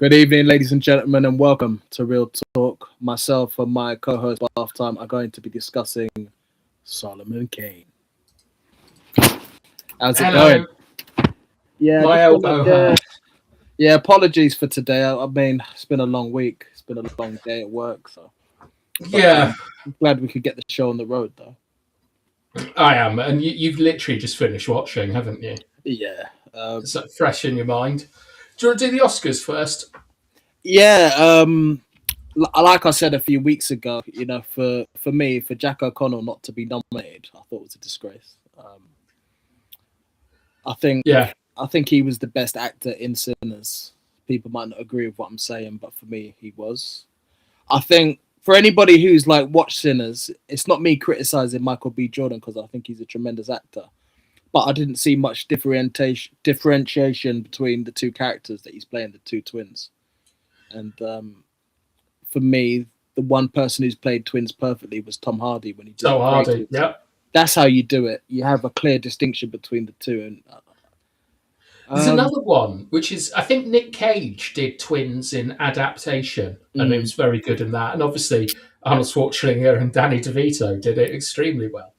Good evening, ladies and gentlemen, and welcome to Real Talk. Myself and my co-host Bathtime are going to be discussing Solomon Kane. How's it going? Yeah, my elbow hurt. Yeah, apologies for today. I mean, it's been a long week. It's been a long day at work, so Yeah, I'm glad we could get the show on the road, though. I am, and you've literally just finished watching, haven't you? Yeah. Is that fresh in your mind? Do you want to do the Oscars first? Yeah. Like I said a few weeks ago, you know, for me, for Jack O'Connell not to be nominated, I thought it was a disgrace. I think he was the best actor in Sinners. People might not agree with what I'm saying, but for me, he was. I think for anybody who's like watched Sinners, it's not me criticizing Michael B. Jordan because I think he's a tremendous actor, but I didn't see much differentiation between the two characters that he's playing, the two twins. And for me, the one person who's played twins perfectly was Tom Hardy when he did Tom Hardy. Yeah, that's how you do it. You have a clear distinction between the two. And there's another one, which is I think Nick Cage did twins in Adaptation, and it was very good in that. And obviously Arnold Schwarzenegger and Danny DeVito did it extremely well.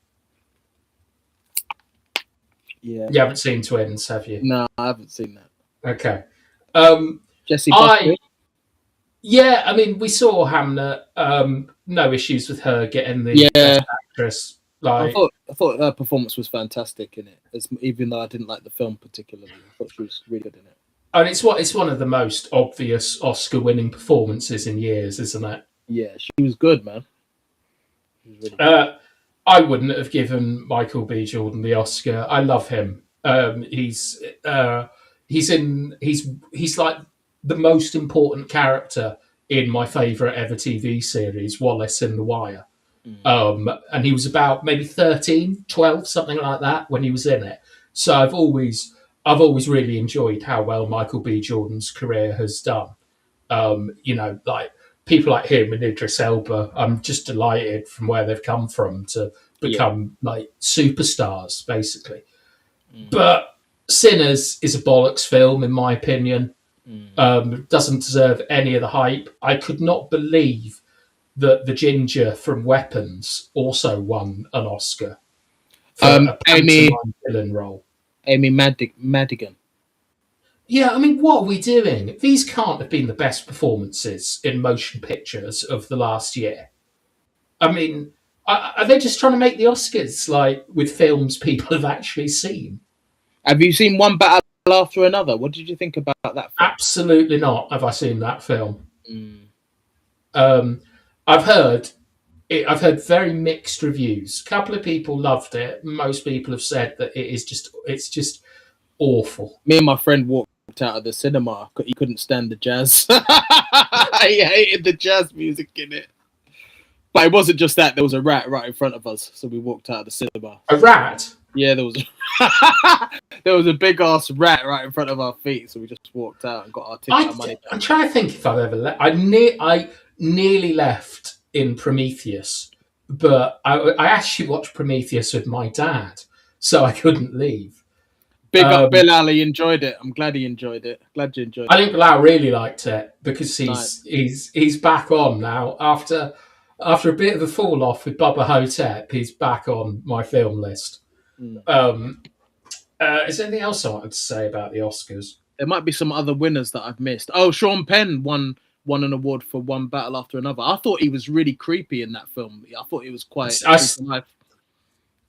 Yeah, you haven't seen Twins, have you? No, I haven't seen that. Okay. Jesse Buckley? Yeah, I mean, we saw Hamnet. No issues with her getting the best actress. Like, I thought her performance was fantastic in it. Even though I didn't like the film particularly, I thought she was really good in it. And it's one of the most obvious Oscar-winning performances in years, isn't it? Yeah, she was good, man. She was really good. I wouldn't have given Michael B. Jordan the Oscar. I love him. He's like the most important character in my favourite ever TV series, Wallace and the Wire. And he was about maybe 13, 12, something like that when he was in it. So I've always really enjoyed how well Michael B. Jordan's career has done. You know, like people like him and Idris Elba, I'm just delighted from where they've come from to become like superstars, basically. But Sinners is a bollocks film, in my opinion. Doesn't deserve any of the hype. I could not believe that the ginger from Weapons also won an Oscar for a pantomime villain role. Amy Madigan. Yeah, I mean, what are we doing? These can't have been the best performances in motion pictures of the last year. I mean, are they just trying to make the Oscars like with films people have actually seen? Have you seen One Battle After Another? What did you think about that film? Absolutely not. Have I seen that film? I've heard very mixed reviews. A couple of people loved it. Most people have said that it's just awful. Me and my friend walked out of the cinema. He couldn't stand the jazz. He hated the jazz music in it. But it wasn't just that. There was a rat right in front of us, so we walked out of the cinema. A rat? Yeah, there was. There was a big ass rat right in front of our feet, so we just walked out and got our ticket money back. I'm trying to think if I've ever left. I nearly left in Prometheus, but I actually watched Prometheus with my dad, so I couldn't leave. Big up Bilal, he enjoyed it. I'm glad he enjoyed it. Glad you enjoyed it. I think Bilal really liked it because he's back on now after a bit of a fall off with Bubba Hotep. He's back on my film list. Is there anything else I wanted to say about the Oscars? There might be some other winners that I've missed. Oh, Sean Penn won an award for One Battle After Another. I thought he was really creepy in that film. I thought he was quite.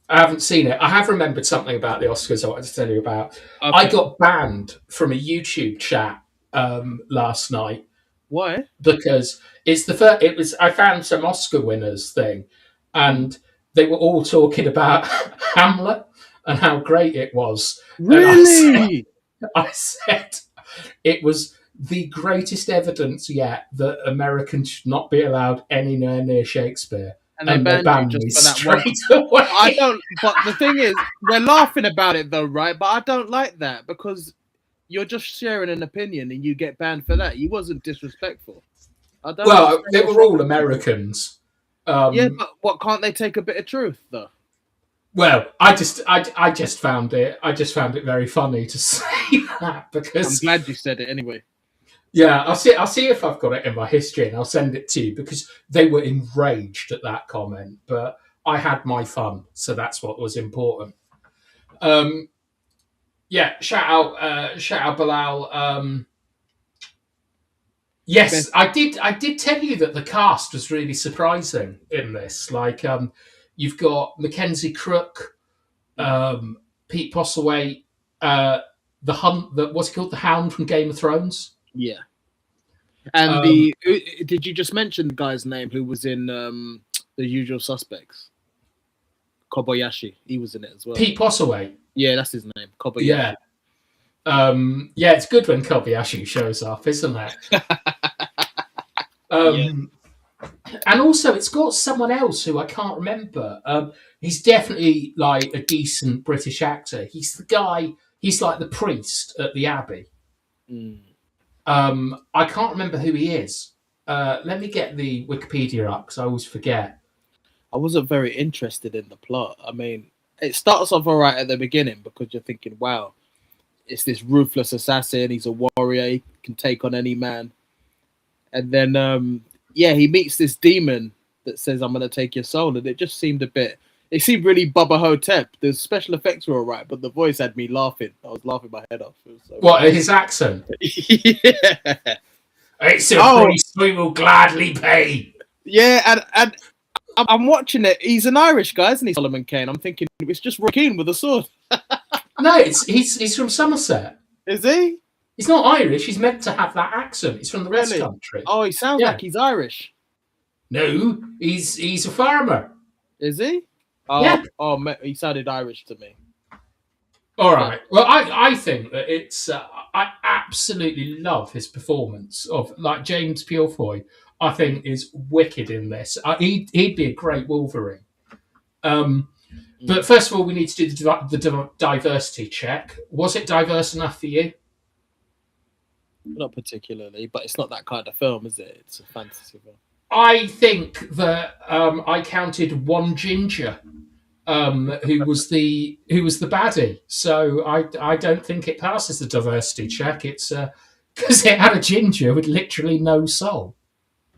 I haven't seen it. I have remembered something about the Oscars I wanted to tell you about. Okay. I got banned from a YouTube chat last night. Why? Because it's the first. It was. I found some Oscar winners thing, and they were all talking about Hamlet and how great it was. Really? I said it was the greatest evidence yet that Americans should not be allowed anywhere near Shakespeare. And they banned me just for that one. Away. I don't. But the thing is, we're laughing about it though, right? But I don't like that because you're just sharing an opinion and you get banned for that. He wasn't disrespectful. Well, they were all Americans. Yeah, but what, can't they take a bit of truth though? Well, I just found it very funny to say that because I'm glad you said it anyway. Yeah, I'll see if I've got it in my history, and I'll send it to you because they were enraged at that comment. But I had my fun, so that's what was important. Um, yeah, shout out, Bilal. Yes, Best, I did tell you that the cast was really surprising in this. Like, you've got Mackenzie Crook, um, Pete Postlethwaite, uh, the Hunt, what's he called, the Hound from Game of Thrones. yeah. And Um, the did you just mention the guy's name who was in The Usual Suspects? Kobayashi. He was in it as well. Pete Postlethwaite. Yeah, that's his name. Yeah. Kobayashi. Yeah, it's good when Kobayashi shows up, isn't it? Yeah. And also, it's got someone else who I can't remember. He's definitely like a decent British actor. He's the guy. He's like the priest at the Abbey. Mm. I can't remember who he is. Let me get the Wikipedia up because I always forget. I wasn't very interested in the plot. I mean, it starts off all right at the beginning because you're thinking, wow, it's this ruthless assassin. He's a warrior. He can take on any man. And then, yeah, he meets this demon that says, I'm going to take your soul. And it just seemed it seemed really Bubba Hotep. The special effects were all right, but the voice had me laughing. I was laughing my head off. It was so What, his accent? yeah. It's a priest we will gladly pay. Yeah, and I'm watching it. He's an Irish guy, isn't he, Solomon Kane? I'm thinking it's just Roy Keane with a sword. No, he's from Somerset. Is he? He's not Irish. He's meant to have that accent. He's from the West Really? Country. Oh, he sounds like he's Irish. No, he's a farmer. Is he? Oh, Yeah. Oh, he sounded Irish to me. All right. Well, I think that it's. I absolutely love his performance of like James Purefoy. I think is wicked in this. He'd be a great Wolverine. But first of all, we need to do the diversity check. Was it diverse enough for you? Not particularly, but it's not that kind of film, is it? It's a fantasy film. I think that I counted one ginger, who was the baddie. So I don't think it passes the diversity check. It's because it had a ginger with literally no soul.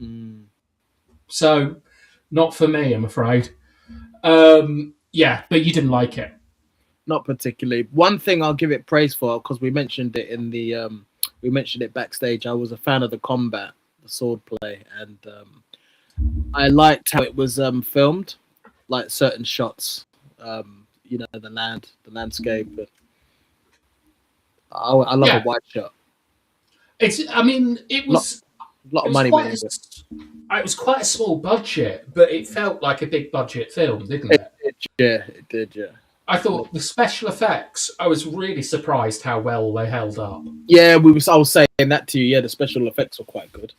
Mm. So not for me, I'm afraid. Yeah, but you didn't like it. Not particularly. One thing I'll give it praise for, because we mentioned it in the we mentioned it backstage. I was a fan of the combat, the swordplay, and I liked how it was filmed, like certain shots. You know, the landscape. I love a wide shot. I mean, it was a lot of money. It was quite a small budget, but it felt like a big budget film, didn't it? It did. Yeah. I thought the special effects. I was really surprised how well they held up. Yeah, I was saying that to you. Yeah, the special effects were quite good.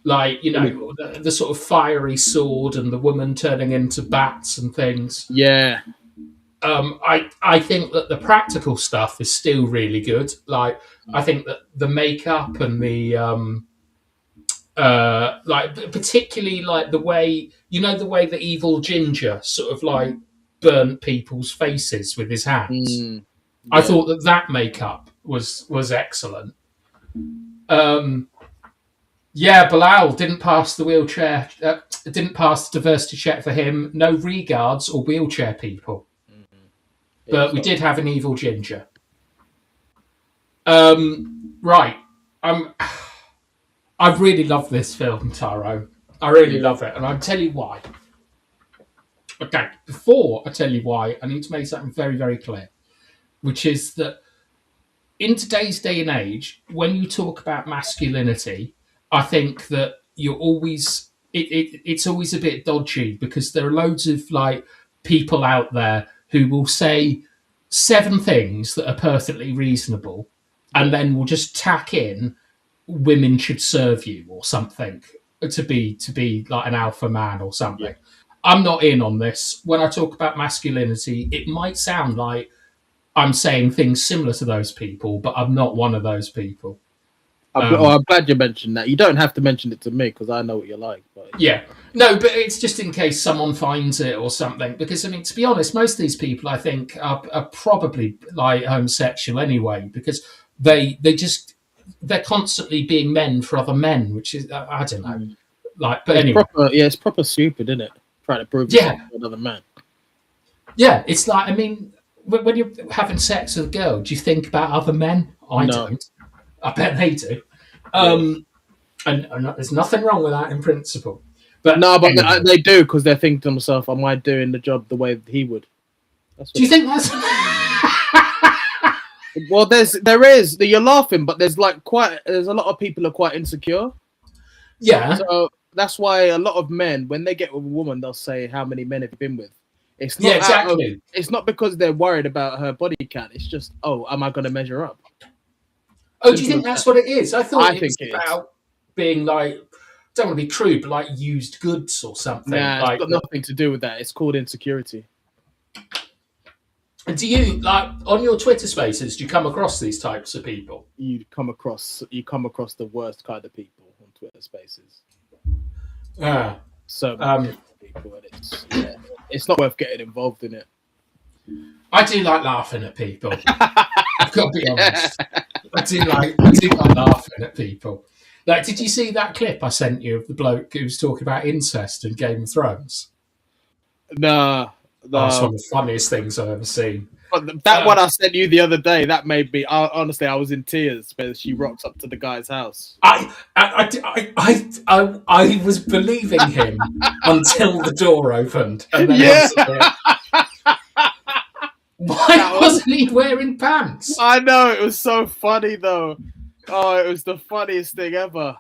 Like, you know, the sort of fiery sword and the woman turning into bats and things. Yeah. I think that the practical stuff is still really good. Like, I think that the makeup and the like particularly like the way the evil ginger sort of like burnt people's faces with his hands. Yeah. I thought that makeup was excellent. Yeah, Bilal didn't pass the wheelchair. Didn't pass the diversity check for him. No regards or wheelchair people. But we did have an evil ginger. Right. I really love this film, Tyrone. I really love it, and I'll tell you why. Okay, before I tell you why, I need to make something very, very clear, which is that in today's day and age, when you talk about masculinity, I think that you're always it's always a bit dodgy because there are loads of like people out there who will say 7 things that are perfectly reasonable, and then will just tack in women should serve you or something to be like an alpha man or something. Yeah. I'm not in on this. When I talk about masculinity, it might sound like I'm saying things similar to those people, but I'm not one of those people. I'm glad you mentioned that. You don't have to mention it to me because I know what you're like. But... Yeah. No, but it's just in case someone finds it or something. Because, I mean, to be honest, most of these people, I think, are probably like homosexual anyway, because they just they're constantly being men for other men, which is I don't know. Like, but it's anyway, it's proper stupid, isn't it? Trying to prove Yeah. yourself to another man. yeah, it's like, I mean, when you're having sex with a girl, do you think about other men? I No. don't. I bet they do. And there's nothing wrong with that in principle. But No, but anyway. they do, because they're thinking to themselves, "Am I doing the job the way he would?" That's what Do you think that's? Well, there is. You're laughing, but there's a lot of people are quite insecure. Yeah. So that's why a lot of men, when they get with a woman, they'll say, "How many men have you been with?" It's not exactly. it's not because they're worried about her body count. It's just, oh, am I going to measure up? Oh, do you think that's what it is? I thought it was about being like, don't want to be crude, but like used goods or something. Nah, like, it's got nothing to do with that. It's called insecurity. And do you, like, on your Twitter spaces, do you come across these types of people? You come across the worst kind of people on Twitter spaces. So many people, and it's not worth getting involved in it. I do like laughing at people. I've got to be honest. I do like laughing at people. Like, did you see that clip I sent you of the bloke who was talking about incest in Game of Thrones? Nah. That's one of the funniest things I've ever seen. But that one I sent you the other day, that made me. Honestly, I was in tears when she rocks up to the guy's house. I was believing him until the door opened, and then why wasn't he wearing pants? I know, it was so funny though. Oh, it was the funniest thing ever.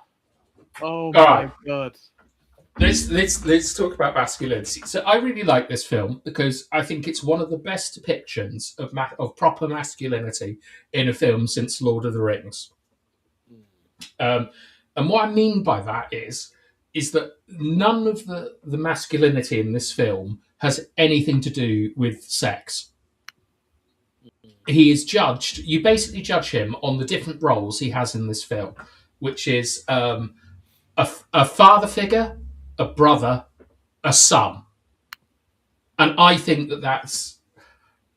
Oh my god. Let's talk about masculinity. So I really like this film because I think it's one of the best depictions of proper masculinity in a film since Lord of the Rings. And what I mean by that is that none of the masculinity in this film has anything to do with sex. He is judged. You basically judge him on the different roles he has in this film, which is a father figure, a brother, a son. And I think that's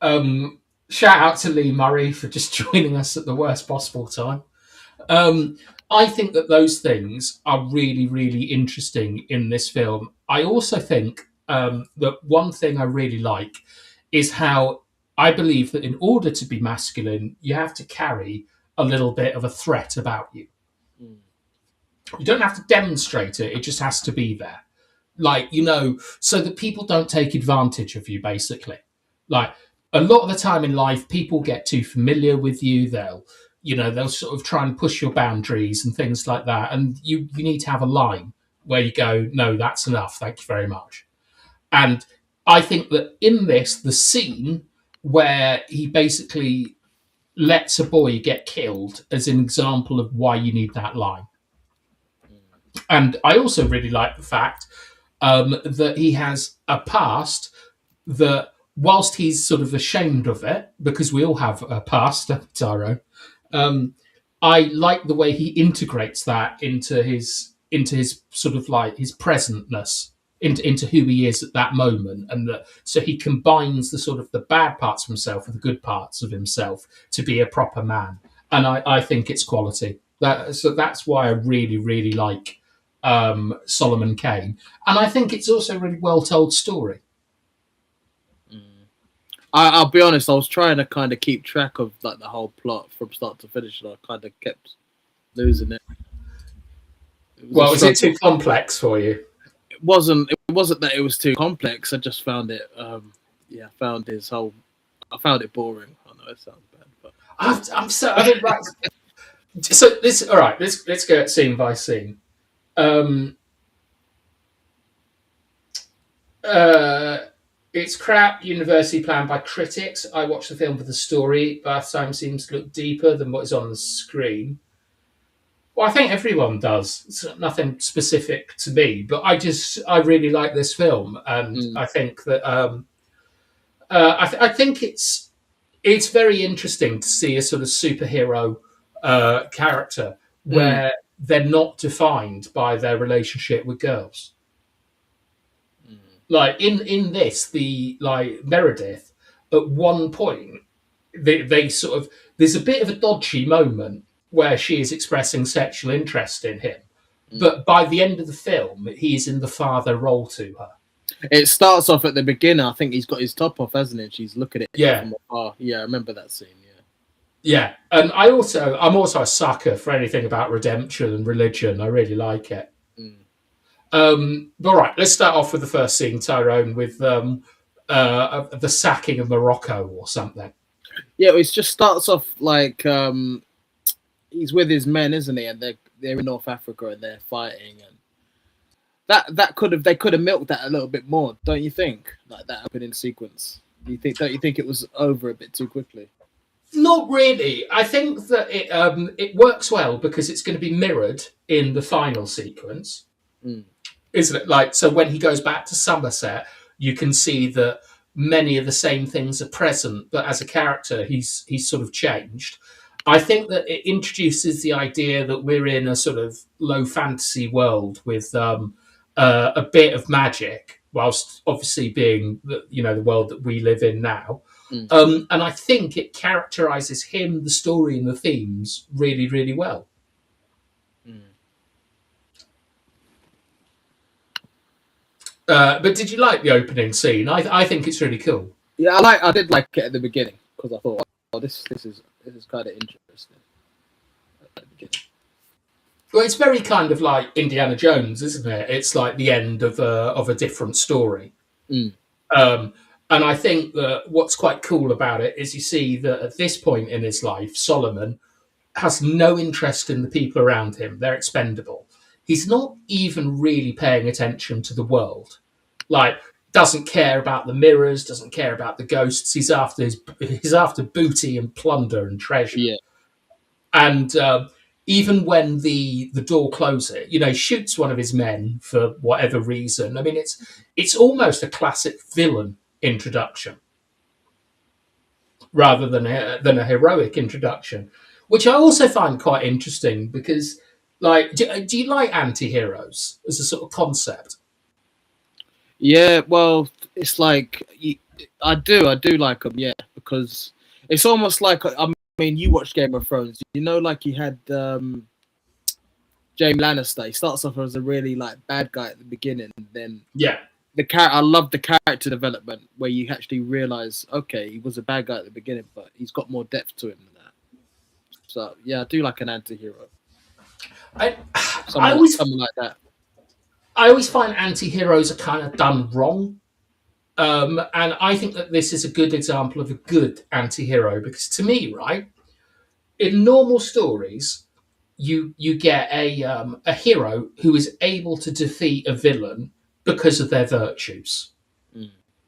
shout out to Lee Murray for just joining us at the worst possible time. I think that those things are really, really interesting in this film. I also think that one thing I really like is how I believe that in order to be masculine, you have to carry a little bit of a threat about you. You don't have to demonstrate it. It just has to be there. Like, so that people don't take advantage of you, basically. Like, a lot of the time in life, people get too familiar with you. They'll sort of try and push your boundaries and things like that. And you need to have a line where you go, no, that's enough. Thank you very much. And I think that in this, the scene where he basically lets a boy get killed as an example of why you need that line. And I also really like the fact that he has a past that, whilst he's sort of ashamed of it, because we all have a past, Tyrone, I like the way he integrates that into his sort of like his presentness, into who he is at that moment, and so he combines the sort of the bad parts of himself with the good parts of himself to be a proper man. And I think it's quality. So that's why I really, really like Solomon Kane, and I think it's also a really well told story. I'll be honest, I was trying to kind of keep track of like the whole plot from start to finish, and I kind of kept losing it. Was it too complex for you? It wasn't that it was too complex. I just found it. I found it boring. I know it sounds bad, but right. So this, all right. Let's go scene by scene. It's crap university planned by critics. I watched the film for the story. Bathtime seems to look deeper than what is on the screen. Well, I think everyone does. It's nothing specific to me, but I really like this film, and I think that I think it's very interesting to see a sort of superhero character where they're not defined by their relationship with girls. Like in this, the Meredith, at one point, they sort of, there's a bit of a dodgy moment where she is expressing sexual interest in him. But by the end of the film, he's in the father role to her. It starts off at the beginning. I think he's got his top off, hasn't he? She's looking at him from afar. Yeah, I remember that scene. Yeah, and I'm also a sucker for anything about redemption and religion. I really like it. But right, let's start off with the first scene, Tyrone, with the sacking of Morocco or something. Yeah, it just starts off like he's with his men, isn't he? And they're in North Africa and they're fighting, and they could have milked that a little bit more, don't you think? Like that opening sequence. Don't you think it was over a bit too quickly? Not really. I think that it works well because it's going to be mirrored in the final sequence, isn't it? Like, so when he goes back to Somerset, you can see that many of the same things are present, but as a character, he's sort of changed. I think that it introduces the idea that we're in a sort of low fantasy world with a bit of magic, whilst obviously being the world that we live in now. And I think it characterizes him, the story, and the themes really, really well. But did you like the opening scene? I think it's really cool. Yeah, I did like it at the beginning because I thought, oh, this is kind of interesting. At the beginning. Well, it's very kind of like Indiana Jones, isn't it? It's like the end of a different story. And I think that what's quite cool about it is you see that at this point in his life, Solomon has no interest in the people around him. They're expendable. He's not even really paying attention to the world. Like, doesn't care about the mirrors, doesn't care about the ghosts. He's after booty and plunder and treasure. Yeah. And even when the door closes, he shoots one of his men for whatever reason. I mean, it's almost a classic villain introduction rather than a heroic introduction, which I also find quite interesting because, like, do you like anti-heroes as a sort of concept? Yeah, well, it's like I do like them, yeah, because it's almost like I mean, you watch Game of Thrones, like you had Jaime Lannister. He starts off as a really like bad guy at the beginning, and then I love the character development where you actually realize, okay, he was a bad guy at the beginning, but he's got more depth to him than that. So yeah, I do like an anti-hero. Something like that. I always find anti-heroes are kind of done wrong. And I think that this is a good example of a good anti-hero because to me, right, in normal stories, you get a hero who is able to defeat a villain because of their virtues.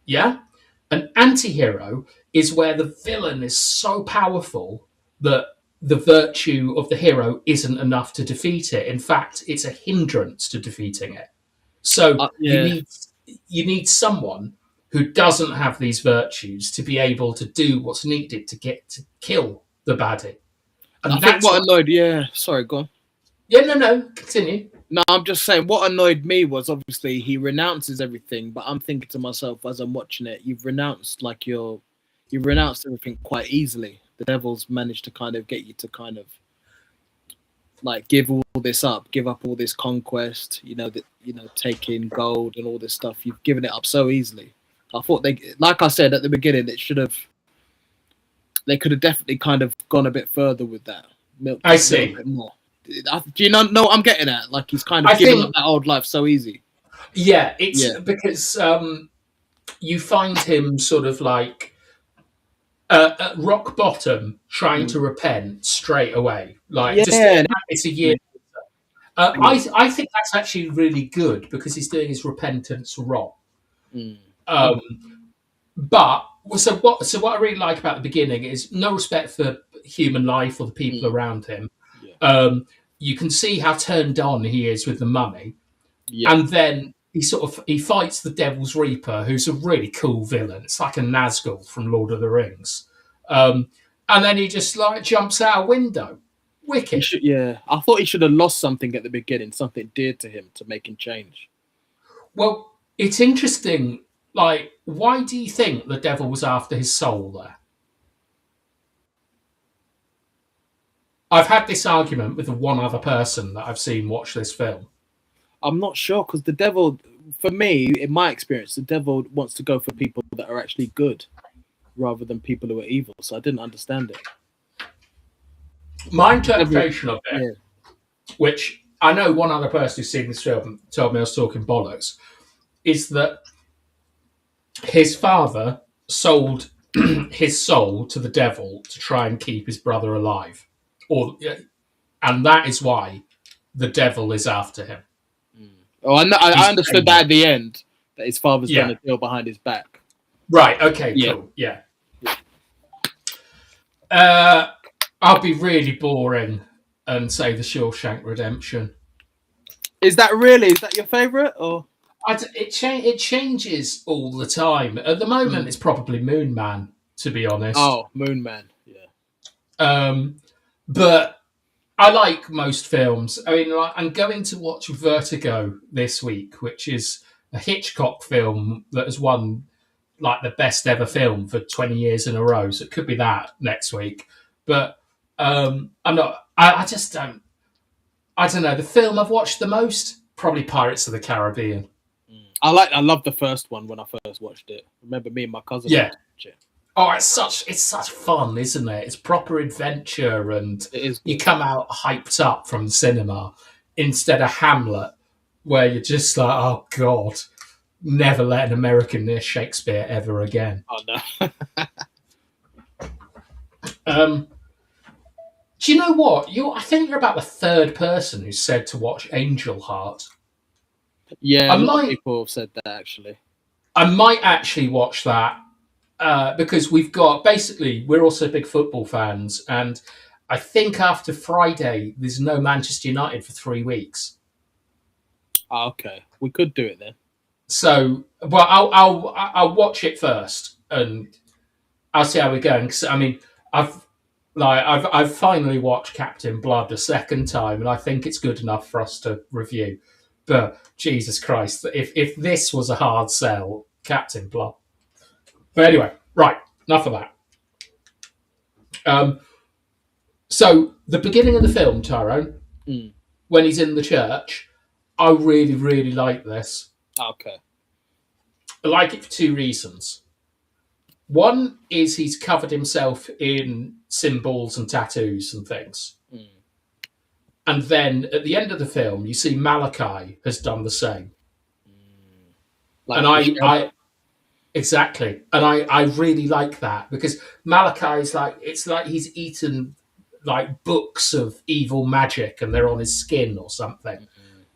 Yeah? An anti-hero is where the villain is so powerful that the virtue of the hero isn't enough to defeat it. In fact, it's a hindrance to defeating it. So you need someone who doesn't have these virtues to be able to do what's needed to get to kill the baddie. And I think what annoyed, sorry, go on. Yeah, no, continue. No, I'm just saying what annoyed me was obviously he renounces everything, but I'm thinking to myself as I'm watching it, you've renounced everything quite easily. The devil's managed to kind of get you to kind of like give all this up, give up all this conquest, taking gold and all this stuff. You've given it up so easily. I thought like I said at the beginning, they could have definitely kind of gone a bit further with that. I see. A bit more. Do you know what I'm getting at? Like he's kind of giving up that old life so easy. Yeah, because you find him sort of like at rock bottom, trying to repent straight away. Like, it's a year. I think that's actually really good because he's doing his repentance wrong. But so what I really like about the beginning is no respect for human life or the people around him. You can see how turned on he is with the mummy, and then he fights the Devil's Reaper, who's a really cool villain. It's like a Nazgul from Lord of the Rings, and then he just like jumps out a window. Wicked. I thought he should have lost something at the beginning, something dear to him to make him change. Well, it's interesting. Like, why do you think the devil was after his soul there? I've had this argument with one other person that I've seen watch this film. I'm not sure because the devil, for me, in my experience, the devil wants to go for people that are actually good rather than people who are evil. So I didn't understand it. My interpretation of it, Yeah. which I know one other person who's seen this film told me I was talking bollocks, is that his father sold his soul to the devil to try and keep his brother alive, and that is why the devil is after him. Oh, I understood that at the end, that his father's done a deal behind his back. Right. Okay. Yeah. Cool. Yeah. I'll be really boring and say The Shawshank Redemption. Is that your favourite, or? It changes all the time. At the moment, it's probably Moon Man, to be honest. Oh, Moon Man, yeah. But I like most films. I mean, I'm going to watch Vertigo this week, which is a Hitchcock film that has won like the best ever film for 20 years in a row. So it could be that next week. But I'm not. I just don't. I don't know. The film I've watched the most, probably Pirates of the Caribbean. I love the first one when I first watched it. Remember me and my cousin watched it. Oh, it's such fun, isn't it? It's proper adventure, and you come out hyped up from the cinema instead of Hamlet, where you're just like, oh God, never let an American near Shakespeare ever again. Oh no. Do you know what? I think you're about the third person who said to watch Angel Heart. Yeah, a lot of people have said that, actually. I might actually watch that because we're also big football fans, and I think after Friday there's no Manchester United for 3 weeks. Oh, okay, we could do it then. So, well, I'll watch it first, and I'll see how we're going. Because I mean, I've finally watched Captain Blood a second time, and I think it's good enough for us to review. But Jesus Christ, if this was a hard sell, Captain Blood. But anyway, right, enough of that. So the beginning of the film, Tyrone, when he's in the church, I really, really like this. Okay. I like it for 2 reasons. One is he's covered himself in symbols and tattoos and things. And then at the end of the film, you see Malachi has done the same. And I exactly. And I really like that because Malachi is it's like he's eaten like books of evil magic and they're on his skin or something.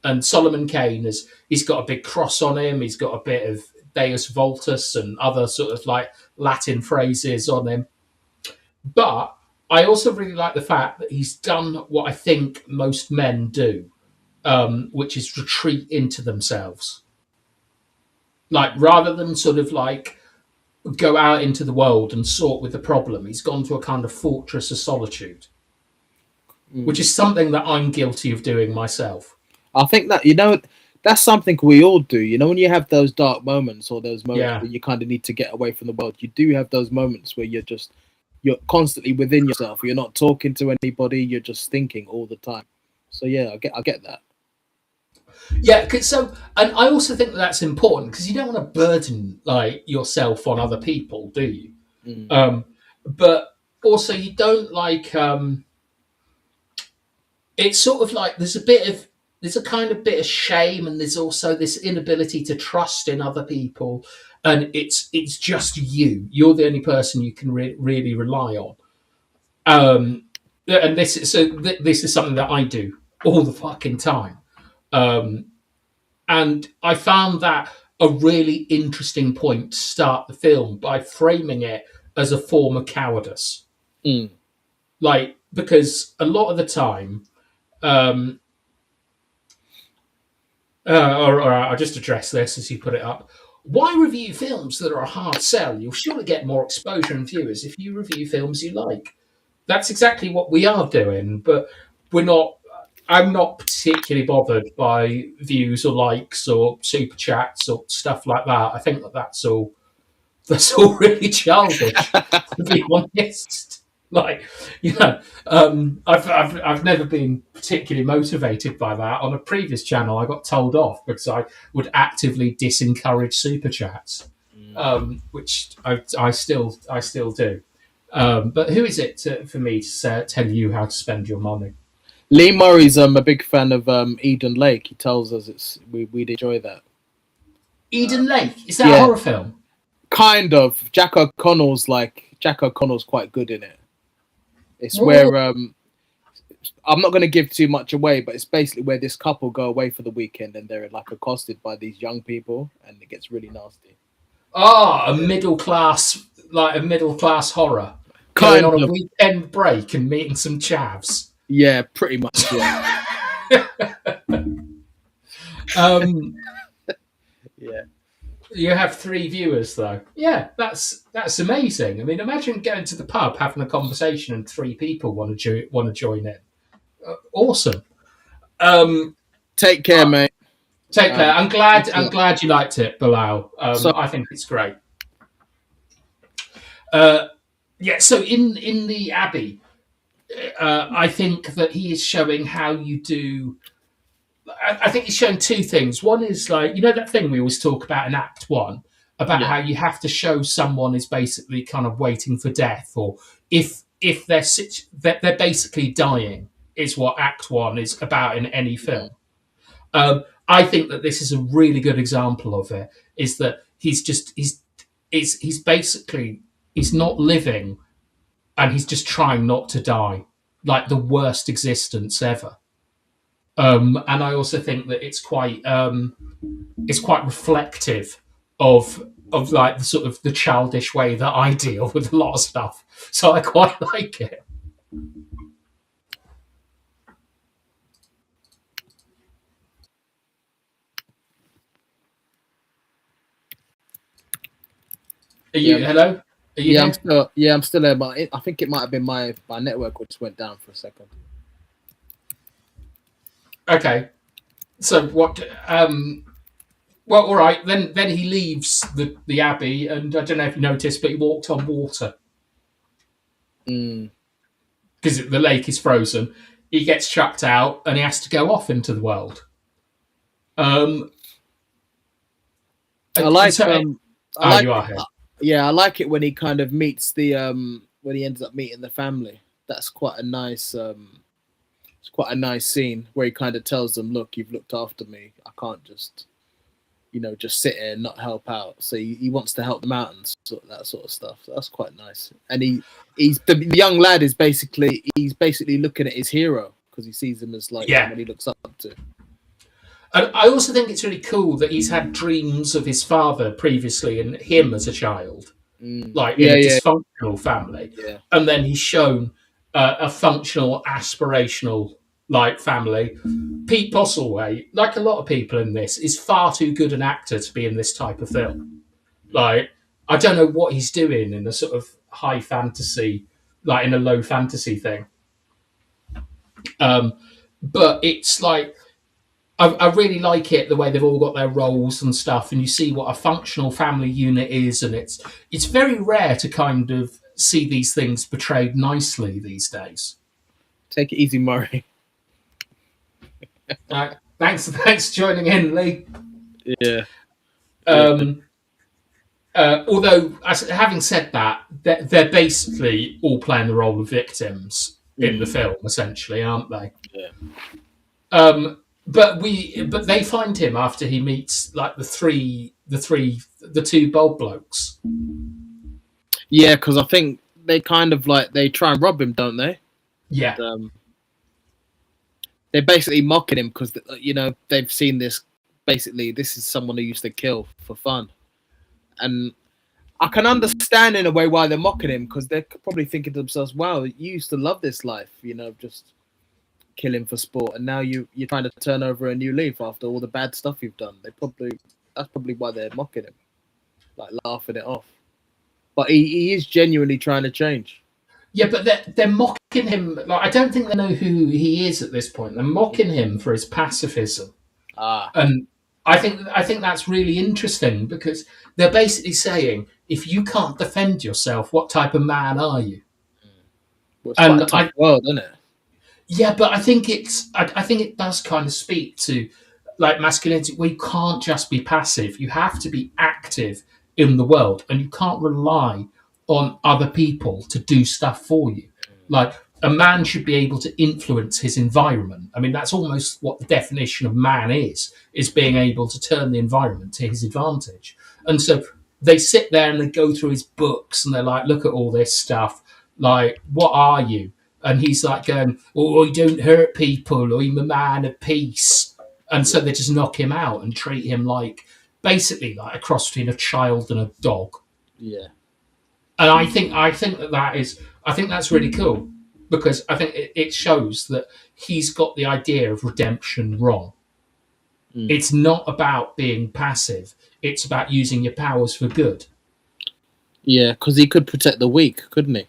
And Solomon Kane he's got a big cross on him. He's got a bit of Deus Voltus and other sort of like Latin phrases on him. But I also really like the fact that he's done what I think most men do, which is retreat into themselves. Like, rather than sort of like go out into the world and sort with the problem, he's gone to a kind of fortress of solitude, which is something that I'm guilty of doing myself. I think that, that's something we all do. When you have those dark moments or those moments where you kind of need to get away from the world, you do have those moments where you're constantly within yourself. You're not talking to anybody. You're just thinking all the time. So yeah, I get that. Yeah, and I also think that's important because you don't want to burden like yourself on other people, do you? But also you don't like. It's sort of like there's a kind of bit of shame, and there's also this inability to trust in other people, and it's just you. You're the only person you can really rely on. And this is something that I do all the fucking time. And I found that a really interesting point to start the film by framing it as a form of cowardice. Like, because a lot of the time, or I'll just address this as you put it up. Why review films that are a hard sell? You'll surely get more exposure and viewers if you review films you like. That's exactly what we are doing, but we're not. I'm not particularly bothered by views or likes or super chats or stuff like that. I think that's all really childish, to be honest. Like, I've never been particularly motivated by that. On a previous channel, I got told off because I would actively disencourage super chats, which I still do. But who is it for me to tell you how to spend your money? Lee Murray's a big fan of Eden Lake. He tells us we'd enjoy that. Eden Lake, is that a horror film? Kind of. Jack O'Connell's quite good in it. It's where I'm not going to give too much away, but it's basically where this couple go away for the weekend and they're like accosted by these young people, and it gets really nasty. A middle class horror. Going on a weekend break and meeting some chavs. Yeah, pretty much. Yeah. Yeah. You have 3 viewers though. Yeah, that's amazing. I mean, imagine going to the pub, having a conversation, and 3 people want to join in. Awesome. Take care, mate. Take care. I'm glad you liked it, Bilal. I think it's great. So in the Abbey, I think that he is showing how you do. I think he's showing 2 things. One is like, that thing we always talk about in Act 1 about how you have to show someone is basically kind of waiting for death, or if they're basically dying, is what Act 1 is about in any film. I think that this is a really good example of it. Is that he's basically not living, and he's just trying not to die, like the worst existence ever. And I also think that it's quite reflective of like the sort of the childish way that I deal with a lot of stuff. So I quite like it. Hello? Are you here? I'm still there, but I think it might have been my network which went down for a second. Okay. So what? Well, all right. Then he leaves the Abbey, and I don't know if you noticed, but he walked on water because the lake is frozen. He gets chucked out, and he has to go off into the world. I like it when he kind of meets the when he ends up meeting the family. That's quite a nice it's quite a nice scene where he kind of tells them, look, you've looked after me, I can't just sit here and not help out. So he wants to help them out and that sort of stuff. So that's quite nice. And he's the young lad is basically looking at his hero because he sees him as like someone he looks up to. And I also think it's really cool that he's had dreams of his father previously and him as a child, like in a dysfunctional family. Yeah. And then he's shown a functional, aspirational like family. Pete Postlethwaite, like a lot of people in this, is far too good an actor to be in this type of film. Like, I don't know what he's doing in a sort of high fantasy, like in a low fantasy thing. But it's like, I really like it, the way they've all got their roles and stuff, and you see what a functional family unit is, and it's very rare to kind of see these things portrayed nicely these days. Take it easy, Murray. Thanks for joining in, Lee. Yeah. Although, having said that, they're basically all playing the role of victims in the film, essentially, aren't they? Yeah. But they find him after he meets like the two bold blokes. Yeah, because I think they kind of like they try and rob him, don't they? Yeah. And, they're basically mocking him because they've seen this. Basically, this is someone who used to kill for fun, and I can understand in a way why they're mocking him because they're probably thinking to themselves, "Wow, you used to love this life, just killing for sport, and now you're trying to turn over a new leaf after all the bad stuff you've done." That's probably why they're mocking him, like laughing it off. But he is genuinely trying to change. Yeah, but they're mocking him. Like, I don't think they know who he is at this point. They're mocking him for his pacifism. And I think that's really interesting because they're basically saying, if you can't defend yourself, what type of man are you? Well, it's quite And a tough world, isn't it? yeah, but I think I think it does kind of speak to like masculinity. We can't just be passive. You have to be active in the world, and you can't rely on other people to do stuff for you. Like a man should be able to influence his environment. I mean, that's almost what the definition of man is being able to turn the environment to his advantage. And so they sit there and they go through his books and they're like, look at all this stuff. Like, what are you? And he's like going, oh, I don't hurt people. I'm a man of peace. And so they just knock him out and treat him like basically like a cross between a child and a dog. Yeah. And I think I think that's really cool because I think it shows that he's got the idea of redemption wrong. It's not about being passive. It's about using your powers for good. Yeah, because he could protect the weak, couldn't he?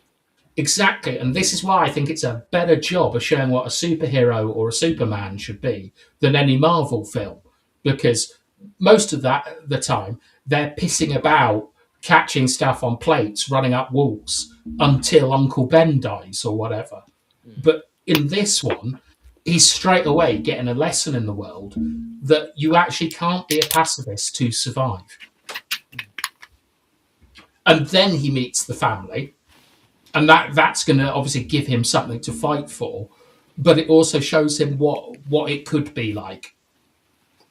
Exactly. And this is why I think it's a better job of showing what a superhero or a Superman should be than any Marvel film. Because most of the time, they're pissing about, catching stuff on plates, running up walls until Uncle Ben dies or whatever. But in this one, he's straight away getting a lesson in the world that you actually can't be a pacifist to survive. And then he meets the family, and that's going to obviously give him something to fight for, but it also shows him what it could be like.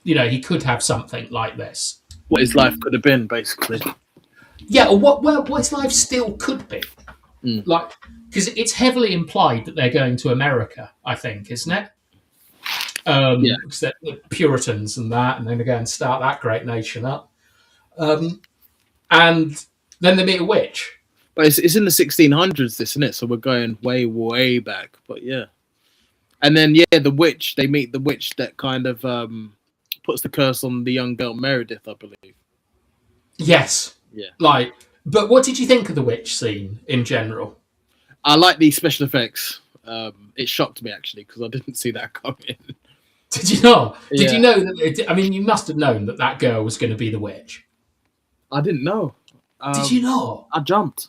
You know, he could have something like this. What his life could have been, basically. Yeah, or what his life still could be. Like, because it's heavily implied that they're going to America, I think, isn't it? Yeah. Because they're the Puritans and that, and then they go and start that great nation up. And then they meet a witch. But it's in the 1600s, this, isn't it? So we're going way, way back. But yeah. And then, yeah, the witch, they meet the witch that kind of puts the curse on the young girl Meredith, I believe. Yes. Yeah. Like, but what did you think of the witch scene in general? I like the special effects. It shocked me, actually, because I didn't see that coming. Did you not? Yeah. Did you know that? I mean, you must have known that that girl was going to be the witch. I didn't know. Did you not? I jumped.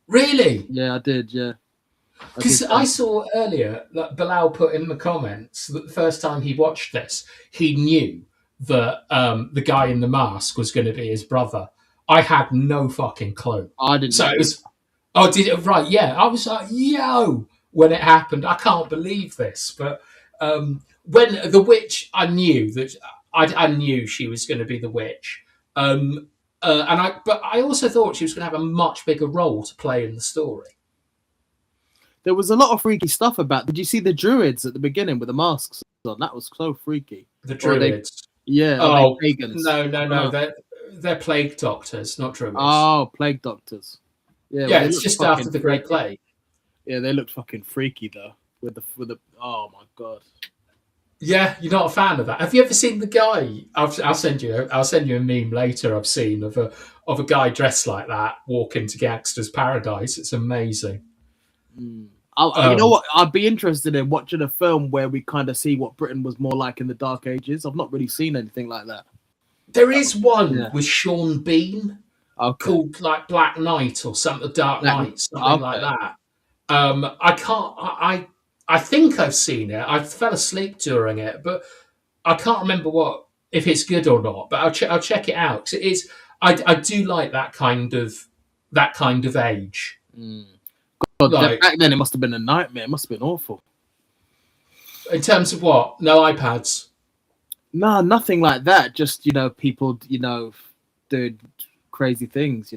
Really? Yeah, I did, yeah. Because I saw earlier that Bilal put in the comments that the first time he watched this, he knew that the guy in the mask was going to be his brother. I had no fucking clue. I didn't So know. it was, oh, did it? Right, yeah. I was like, yo, when it happened. I can't believe this. But when the witch, I knew that I knew she was going to be the witch. But I also thought she was going to have a much bigger role to play in the story. There was a lot of freaky stuff about. Did you see the druids at the beginning with the masks on? That was so freaky. The druids. Yeah. Oh, they pagans? No. They're plague doctors, not druids. Oh, plague doctors. Yeah. Yeah, it's just after the Great Plague. Yeah, they looked fucking freaky though. With the. Oh my god. Yeah, you're not a fan of that. Have you ever seen the guy? I'll send you a meme later. I've seen of a guy dressed like that walking to Gangster's Paradise. It's amazing. You know what? I'd be interested in watching a film where we kind of see what Britain was more like in the Dark Ages. I've not really seen anything like that. There is one with Sean Bean called like Black Knight or something, Dark Knight, something like that. I think I've seen it. I fell asleep during it, but I can't remember if it's good or not. But I'll check it out. 'Cause it is. I do like that kind of age. God, back then it must have been a nightmare. It must have been awful. In terms of what? No iPads? No, nothing like that. Just, people, doing crazy things,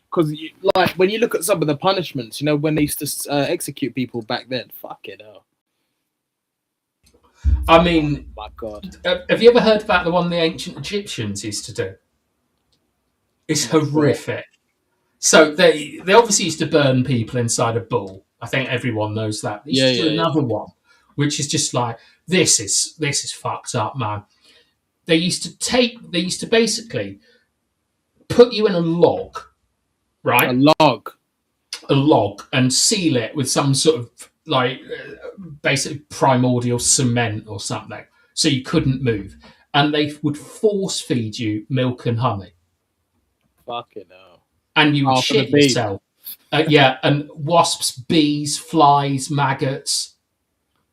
Because, like, when you look at some of the punishments, when they used to execute people back then, fuck it hell. I mean, oh my God. Have you ever heard about the one the ancient Egyptians used to do? It's horrific. So they obviously used to burn people inside a bull. I think everyone knows that. They used to do another one, which is just like, this is fucked up, man. They used to basically put you in a log, right? A log, and seal it with some sort of like basic primordial cement or something, so you couldn't move. And they would force feed you milk and honey. Fucking hell. And you would shit yourself. Yeah, and wasps, bees, flies, maggots,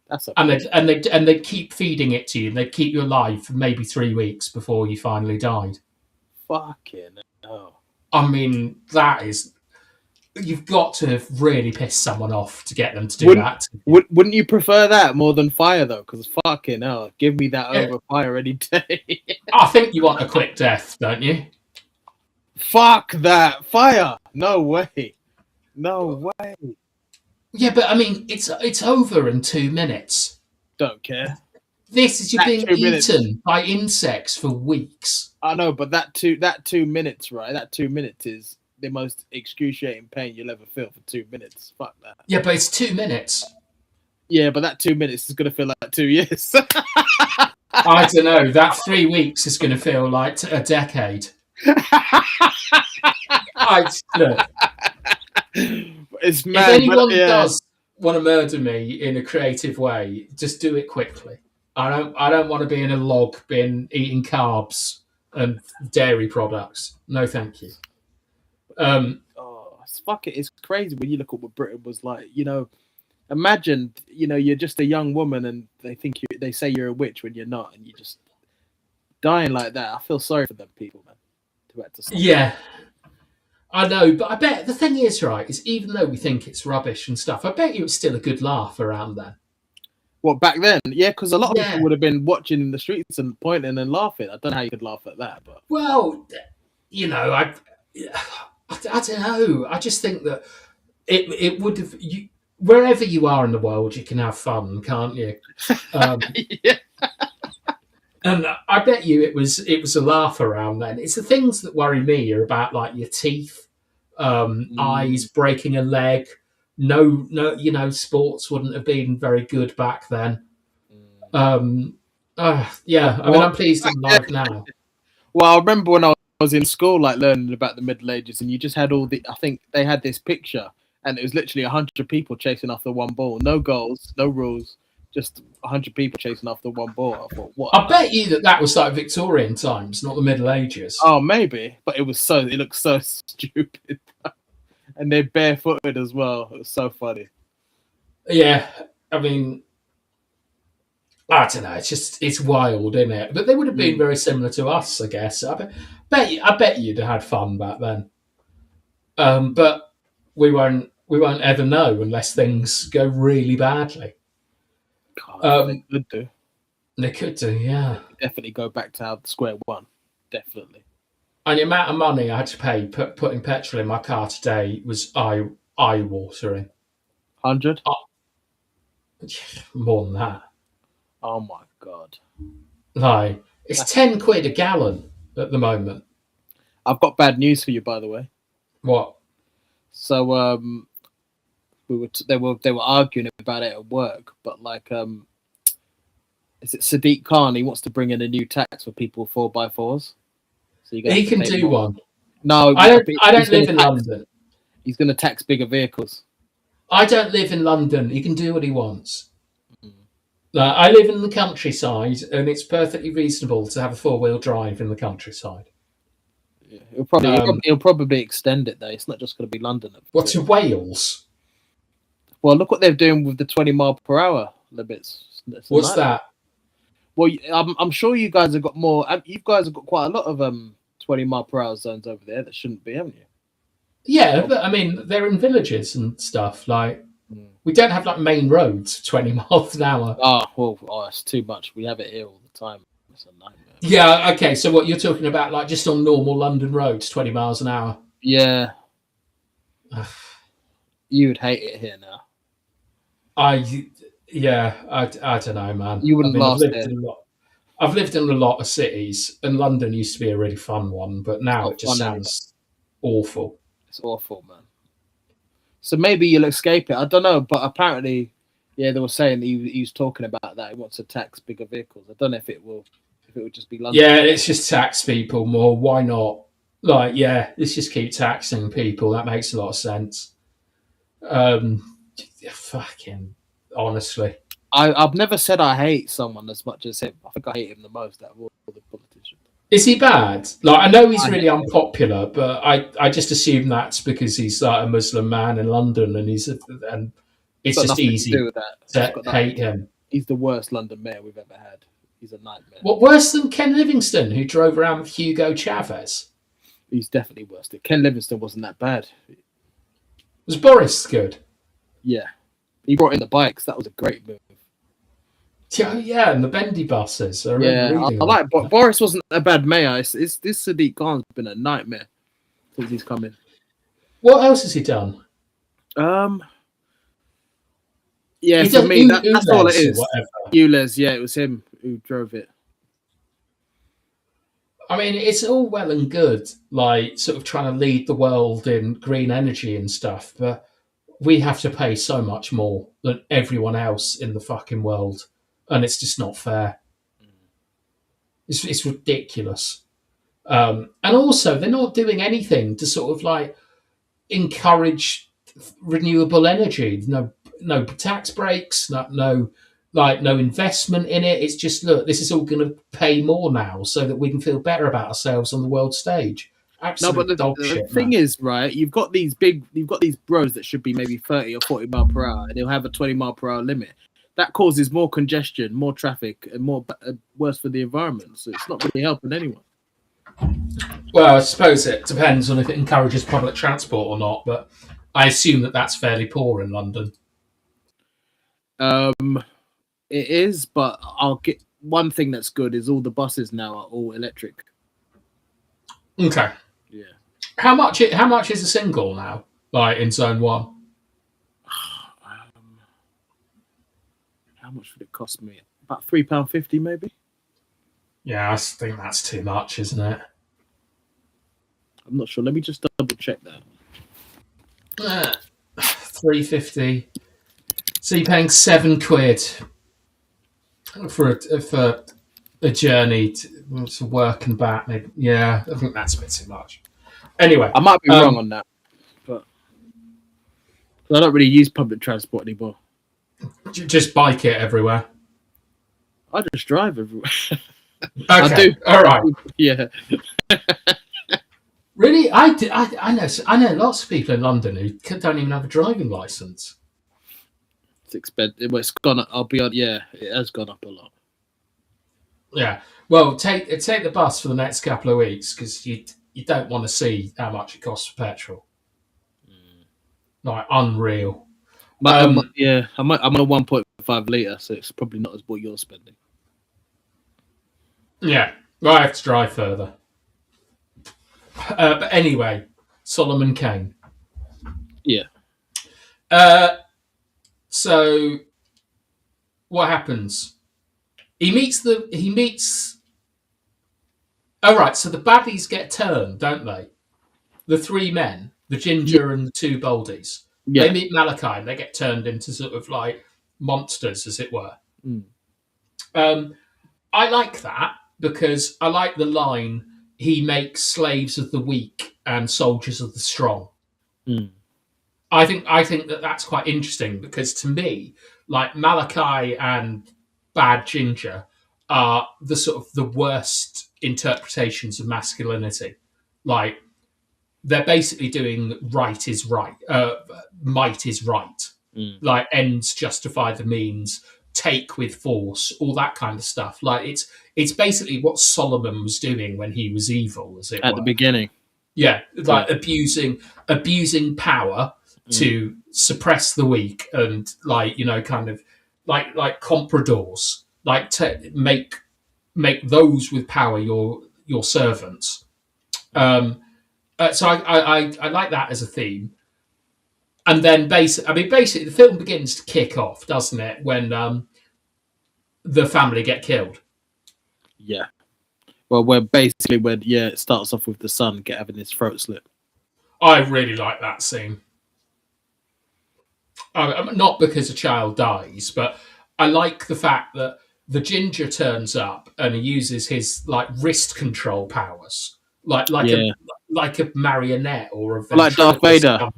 That's and they'd keep feeding it to you, and they'd keep you alive for maybe 3 weeks before you finally died. fucking hell. I mean, that is, you've got to have really pissed someone off to get them to do that. Wouldn't you prefer that more than fire though? Because fucking hell, give me that over fire any day. I think you want a quick death, don't you? Fuck that fire! No way, no way. Yeah, but I mean, it's over in 2 minutes. Don't care. This is you That being 2 minutes. eaten by insects for weeks. I know, but that 2 minutes, right? That 2 minutes is the most excruciating pain you'll ever feel for 2 minutes. Fuck that. Yeah, but it's 2 minutes. Yeah, but that 2 minutes is gonna feel like 2 years. I don't know. That 3 weeks is going to feel like a decade. Look, It's mad. if anyone yeah. does want to murder me in a creative way, just do it quickly. I don't want to be in a log bin eating carbs and dairy products. No, thank you. Fuck it. It's crazy when you look at what Britain was like. You know, imagine you're just a young woman and they say you're a witch when you're not, and you're just dying like that. I feel sorry for them people, man. Yeah. I know, but I bet the thing is, right, is even though we think it's rubbish and stuff, I bet you it's still a good laugh around then. What, back then? Yeah, because a lot of people would have been watching in the streets and pointing and laughing. I don't know how you could laugh at that, but well, I don't know. I just think that it would have wherever you are in the world, you can have fun, can't you? yeah. And I bet you it was a laugh around then. It's the things that worry me are about like your teeth, eyes, breaking a leg. No, sports wouldn't have been very good back then. Yeah, I mean, I'm pleased I'm alive now. Well, I remember when I was in school, like learning about the Middle Ages, and you just had I think they had this picture, and it was literally 100 people chasing after one ball. No goals, no rules. Just 100 people chasing after one ball. I thought, what? I bet you that was like Victorian times, not the Middle Ages. Oh, maybe, but it looked so stupid, and they're barefooted as well. It was so funny. Yeah, I mean, I don't know. It's wild, isn't it? But they would have been very similar to us, I guess. I bet you'd have had fun back then. But we won't ever know unless things go really badly. They could do. They could do, yeah. Definitely go back to square one. Definitely. And the amount of money I had to pay putting petrol in my car today was eye-watering. 100? More than that. Oh my god. Like, it's 10 quid a gallon at the moment. I've got bad news for you, by the way. What? So they were arguing about it at work, but like is it Sadiq Khan? He wants to bring in a new tax for people 4x4s. So he can do more. One. No, I don't live in London. He's going to tax bigger vehicles. I don't live in London. He can do what he wants. I live in the countryside, and it's perfectly reasonable to have a 4-wheel drive in the countryside. Yeah, he'll probably extend it though. It's not just going to be London. What, to Wales? Well, look what they're doing with the 20-mile-per-hour limits. What's that? Well, I'm sure you guys have got more. You guys have got quite a lot of 20-mile-per-hour zones over there that shouldn't be, haven't you? Yeah, but I mean, they're in villages and stuff. Like, we don't have like main roads 20 miles an hour. Oh, it's too much. We have it here all the time. It's a nightmare. Yeah, okay. So what you're talking about, like just on normal London roads, 20 miles an hour? Yeah. You would hate it here now. I don't know, man. You wouldn't last there. I've lived in a lot of cities, and London used to be a really fun one, but now it just sounds awful. It's awful, man. So maybe you'll escape it. I don't know, but apparently, yeah, they were saying that he was talking about that. He wants to tax bigger vehicles. I don't know if it would just be London. Yeah, let's just tax people more. Why not? Like, yeah, let's just keep taxing people. That makes a lot of sense. Fucking honestly, I've never said I hate someone as much as him. I think I hate him the most out of all the politicians. Is he bad? Like, I know he's I really unpopular, but I just assume that's because he's like a Muslim man in London, and and It's it's got just nothing to easy do with that. It's to got nothing. hate him. He's the worst London mayor we've ever had. He's a nightmare. What worse than Ken Livingstone, who drove around with Hugo Chavez? He's definitely worse. Ken Livingstone wasn't that bad. Was Boris good? Yeah, he brought in the bikes. That was a great move. Yeah, and the bendy buses. I remember Yeah, reading I about like. But Boris wasn't a bad mayor. It's this Sadiq Khan's been a nightmare since he's come in. What else has he done? Yeah, He for does me, that's all it Ules or is. whatever. Ulez, yeah, it was him who drove it. I mean, it's all well and good, like sort of trying to lead the world in green energy and stuff, but we have to pay so much more than everyone else in the fucking world, and it's just not fair. It's ridiculous. And also, they're not doing anything to sort of like encourage renewable energy. No tax breaks. No investment in it. It's just, look, this is all going to pay more now, so that we can feel better about ourselves on the world stage. No, but Absolute dog the shit, thing man. is, right? You've got these bros that should be maybe 30 or 40 mile per hour, and they'll have a 20 mile per hour limit. That causes more congestion, more traffic, and more worse for the environment. So it's not really helping anyone. Well, I suppose it depends on if it encourages public transport or not, but I assume that that's fairly poor in London. It is, but I'll get one thing that's good is all the buses now are all electric. Okay. Yeah. How much is a single now? Like in zone 1? How much would it cost me? About £3.50 maybe. Yeah, I think that's too much, isn't it? I'm not sure. Let me just double check that. £3.50. So you're paying £7 for a journey to work and back. Maybe. Yeah, I think that's a bit too much. Anyway, I might be wrong on that, but I don't really use public transport anymore. Just bike it everywhere. I just drive everywhere. Okay, I do. All right. Yeah. Really, I know lots of people in London who don't even have a driving license. It's expensive. Well, it's gone up. I'll be on. Yeah, it has gone up a lot. Yeah. Well, take the bus for the next couple of weeks, because you don't want to see how much it costs for petrol. Like, unreal. I'm on a 1.5 litre, so it's probably not as what you're spending. Yeah. Well, I have to drive further. But anyway, Solomon Kane. Yeah. So what happens? He meets. Oh, right. So the baddies get turned, don't they? The three men, the ginger and the two boldies. Yeah. They meet Malachi and they get turned into sort of like monsters, as it were. I like that, because I like the line, he makes slaves of the weak and soldiers of the strong. I think that that's quite interesting, because to me, like, Malachi and Bad Ginger are the sort of the worst interpretations of masculinity. Like, they're basically doing right is right, might is right. Like, ends justify the means, take with force, all that kind of stuff. Like, it's basically what Solomon was doing when he was evil, as it were. At the beginning. Yeah, like abusing power to suppress the weak, and like, kind of like compradors, like to make those with power your servants. So I like that as a theme. And then basically the film begins to kick off, doesn't it, when the family get killed. Yeah. Well, it starts off with the son having his throat slit. I really like that scene. Not because a child dies, but I like the fact that the ginger turns up and he uses his like wrist control powers, like a marionette or a like Darth Vader.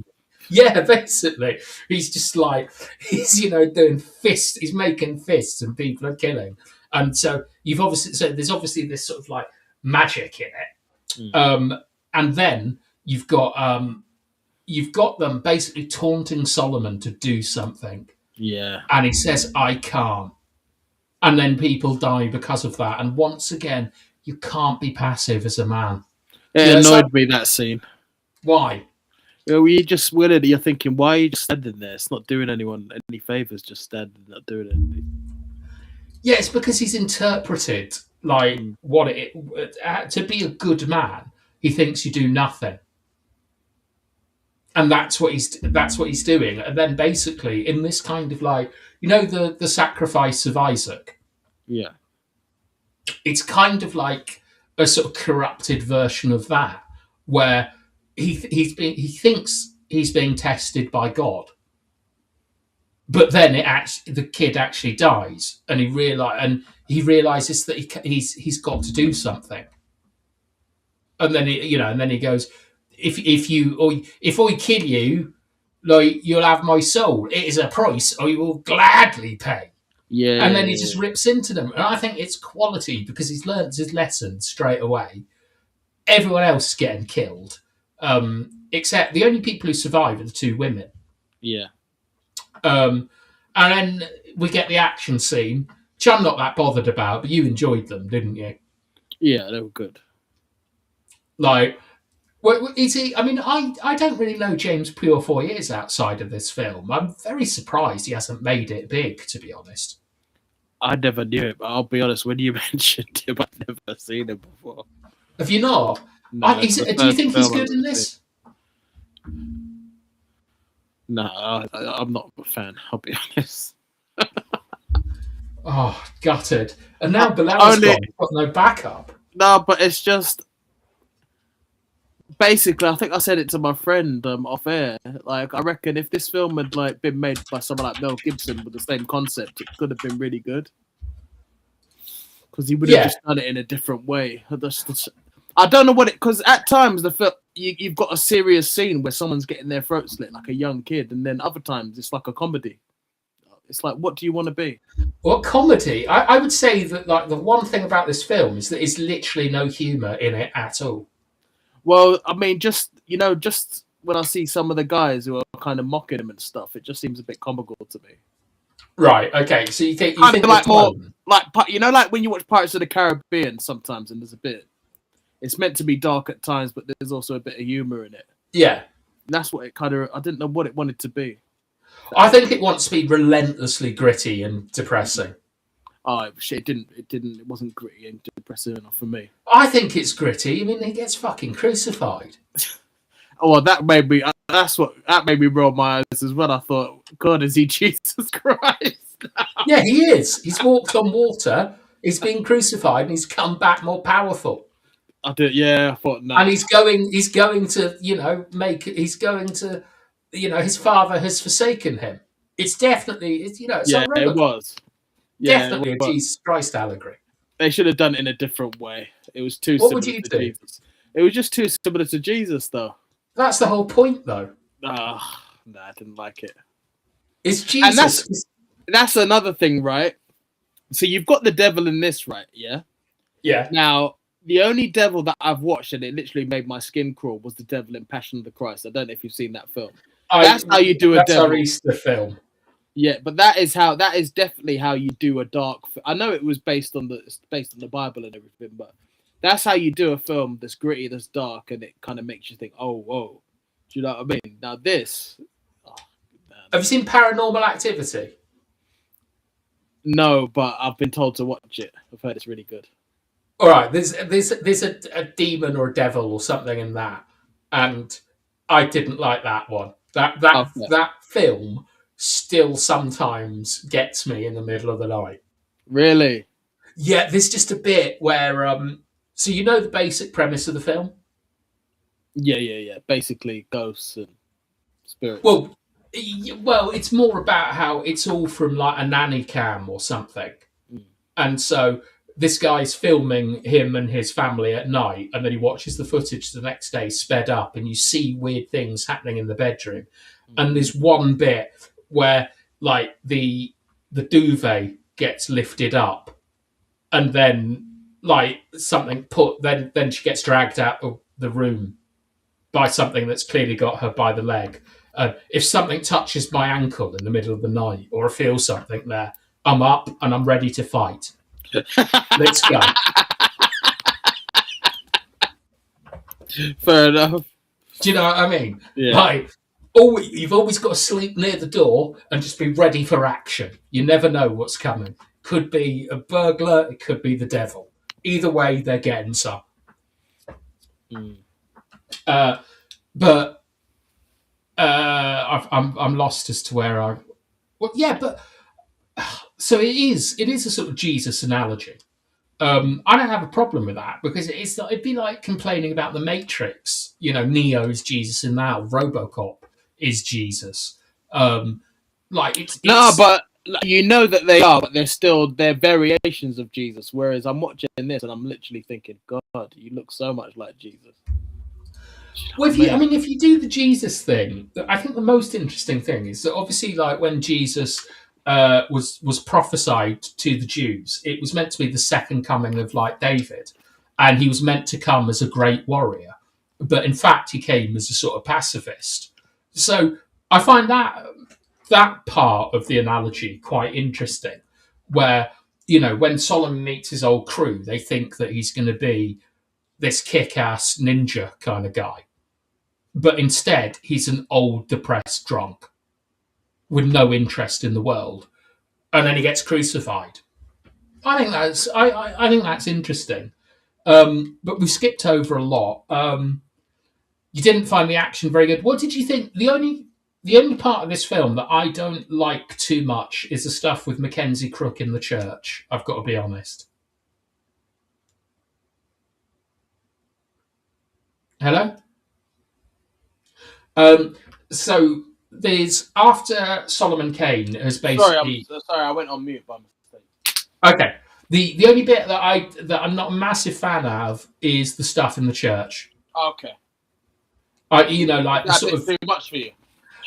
Yeah, basically, he's just like he's doing fists. He's making fists, and people are killing. And so there's obviously this sort of like magic in it. And then you've got them basically taunting Solomon to do something. Yeah. And he says, I can't. And then people die because of that. And once again, you can't be passive as a man. It annoyed me, that scene. Why? You're thinking, why are you just standing there? It's not doing anyone any favours, just standing, not doing anything. Yeah, it's because he's interpreted like what to be a good man. He thinks you do nothing, and that's what he's doing. And then basically, in this kind of like, the sacrifice of Isaac. Yeah, it's kind of like a sort of corrupted version of that, where he thinks he's being tested by God. But then the kid actually dies, and he realizes that he's got to do something. And then he goes, if I kill you, like, you'll have my soul. It is a price I will gladly pay. Yeah. And then he just rips into them, and I think it's quality because he's learned his lesson straight away. Everyone else is getting killed, except the only people who survive are the two women. Yeah. And then we get the action scene, which I'm not that bothered about, but you enjoyed them, didn't you? Yeah, they were good. Like, is he? I mean, I don't really know James Purefoy is outside of this film. I'm very surprised he hasn't made it big, to be honest. I never knew it, but I'll be honest, when you mentioned him, I've never seen him before. Have you not? No, do you think he's good in this? No, I'm not a fan, I'll be honest. Oh, gutted. And now Bilal's got no backup. No, but it's just... Basically, I think I said it to my friend off air. Like, I reckon if this film had like been made by someone like Mel Gibson with the same concept, it could have been really good. Because he would have just done it in a different way. I don't know what it... Because at times, you've got a serious scene where someone's getting their throat slit, like a young kid. And then other times, it's like a comedy. It's like, what do you want to be? Well, comedy? I would say that like the one thing about this film is that there's literally no humour in it at all. Well, I mean, just when I see some of the guys who are kind of mocking him and stuff, it just seems a bit comical to me. Right. Okay. So you think like more like like when you watch Pirates of the Caribbean sometimes, and there's a bit. It's meant to be dark at times, but there's also a bit of humor in it. Yeah. And that's what it kind of. I didn't know what it wanted to be. I think it wants to be relentlessly gritty and depressing. Oh shit! It wasn't gritty and depressing enough for me. I think it's gritty. I mean, he gets fucking crucified. Oh, well, that made me roll my eyes as well. I thought, God, is he Jesus Christ? Yeah, he is. He's walked on water. He's been crucified, and he's come back more powerful. I did. Yeah, I thought no. And he's going to, his father has forsaken him. It's definitely, it's ironic. It was. Definitely a Jesus Christ allegory. They should have done it in a different way. It was too similar to Jesus. It was just too similar to Jesus, though. That's the whole point, though. No, I didn't like it. It's Jesus. And that's another thing, right? So you've got the devil in this, right? Yeah? Yeah. Now, the only devil that I've watched, and it literally made my skin crawl, was the devil in Passion of the Christ. I don't know if you've seen that film. That's how you do a devil. That's our Easter film. Yeah, but that is definitely how you do a dark. I know it was based on the Bible and everything, but that's how you do a film that's gritty, that's dark, and it kind of makes you think, oh, whoa. Do you know what I mean? Now this. Have you seen Paranormal Activity? No, but I've been told to watch it. I've heard it's really good. All right, there's a demon or a devil or something in that, and I didn't like that one. That film still sometimes gets me in the middle of the night. Really? Yeah, there's just a bit where so you know the basic premise of the film? Yeah. Basically ghosts and spirits. Well, it's more about how it's all from like a nanny cam or something. And so this guy's filming him and his family at night, and then he watches the footage the next day sped up, and you see weird things happening in the bedroom. And there's one bit where like the duvet gets lifted up, and then like something put, then she gets dragged out of the room by something that's clearly got her by the leg. If something touches my ankle in the middle of the night, or I feel something there, I'm up and I'm ready to fight. Let's go. Fair enough. Do you know what I mean? Yeah. Like, you've always got to sleep near the door and just be ready for action. You never know what's coming. Could be a burglar, it could be the devil. Either way, they're getting some. But I'm lost as to where I. Well, yeah, but so it is a sort of Jesus analogy. I don't have a problem with that because it'd be like complaining about the Matrix. You know, Neo is Jesus and now RoboCop is Jesus. It's no, but you know that they are, but they're variations of Jesus. Whereas I'm watching this and I'm literally thinking, God, you look so much like Jesus. Well, if you do the Jesus thing, I think the most interesting thing is that obviously, like when Jesus was prophesied to the Jews, it was meant to be the second coming of like David, and he was meant to come as a great warrior, but in fact he came as a sort of pacifist. So I find that part of the analogy quite interesting, where when Solomon meets his old crew, they think that he's going to be this kick-ass ninja kind of guy. But instead, he's an old, depressed drunk with no interest in the world. And then he gets crucified. I think that's interesting. But we skipped over a lot. You didn't find the action very good. What did you think? The only part of this film that I don't like too much is the stuff with Mackenzie Crook in the church. I've got to be honest. Hello? So there's after Solomon Kane has basically. Sorry, I went on mute by mistake. Okay. The only bit that I'm not a massive fan of is the stuff in the church. Okay. The sort of too much for you.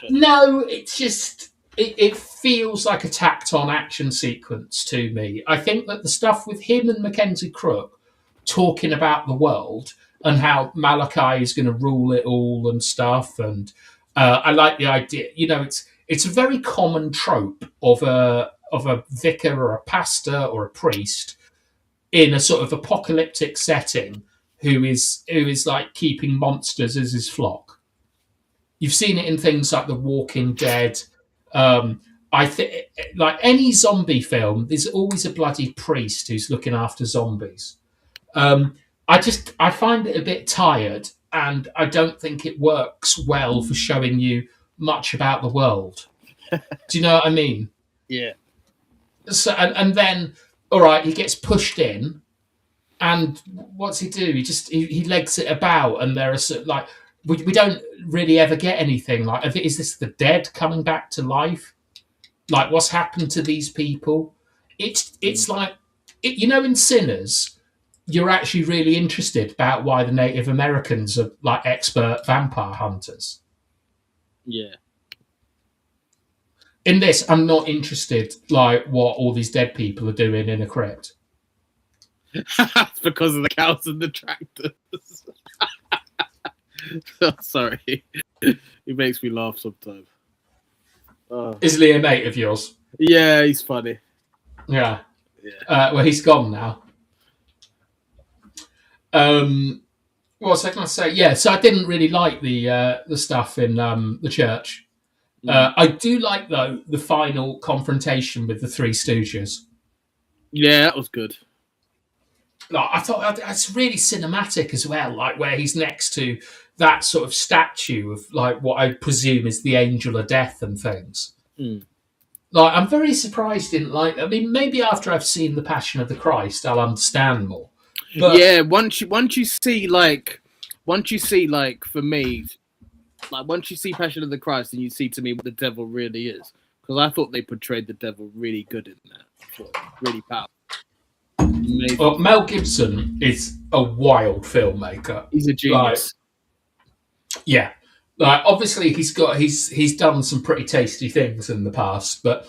No, it's just it feels like a tacked on action sequence to me. I think that the stuff with him and Mackenzie Crook talking about the world and how Malachi is going to rule it all and stuff. And I like the idea. It's a very common trope of a vicar or a pastor or a priest in a sort of apocalyptic setting who is like keeping monsters as his flock. You've seen it in things like The Walking Dead. I think, like any zombie film, there's always a bloody priest who's looking after zombies. I find it a bit tired, and I don't think it works well for showing you much about the world. Do you know what I mean? Yeah. So and then, all right, he gets pushed in, and what's he do? He legs it about, and there are like we don't really ever get anything. Like, is this the dead coming back to life? Like, what's happened to these people? It's like in Sinners, you're actually really interested about why the Native Americans are like expert vampire hunters. Yeah. In this, I'm not interested like what all these dead people are doing in a crypt. That's because of the cows and the tractors. Sorry. He makes me laugh sometimes. Is Lee a mate of yours? Yeah, he's funny. Yeah. Well, he's gone now. What was I going to say? Yeah, so I didn't really like the stuff in the church. I do like, though, the final confrontation with the Three Stooges. Yeah, that was good. Like, I thought that's really cinematic as well, like where he's next to that sort of statue of like what I presume is the Angel of Death and things. Like, I'm very surprised didn't like. I mean, maybe after I've seen The Passion of the Christ, I'll understand more. But yeah, once you see for me, like once you see Passion of the Christ and you see to me what the devil really is, because I thought they portrayed the devil really good in that, really powerful. Amazing. Well, Mel Gibson is a wild filmmaker. He's a genius. Yeah, like obviously he's done some pretty tasty things in the past, but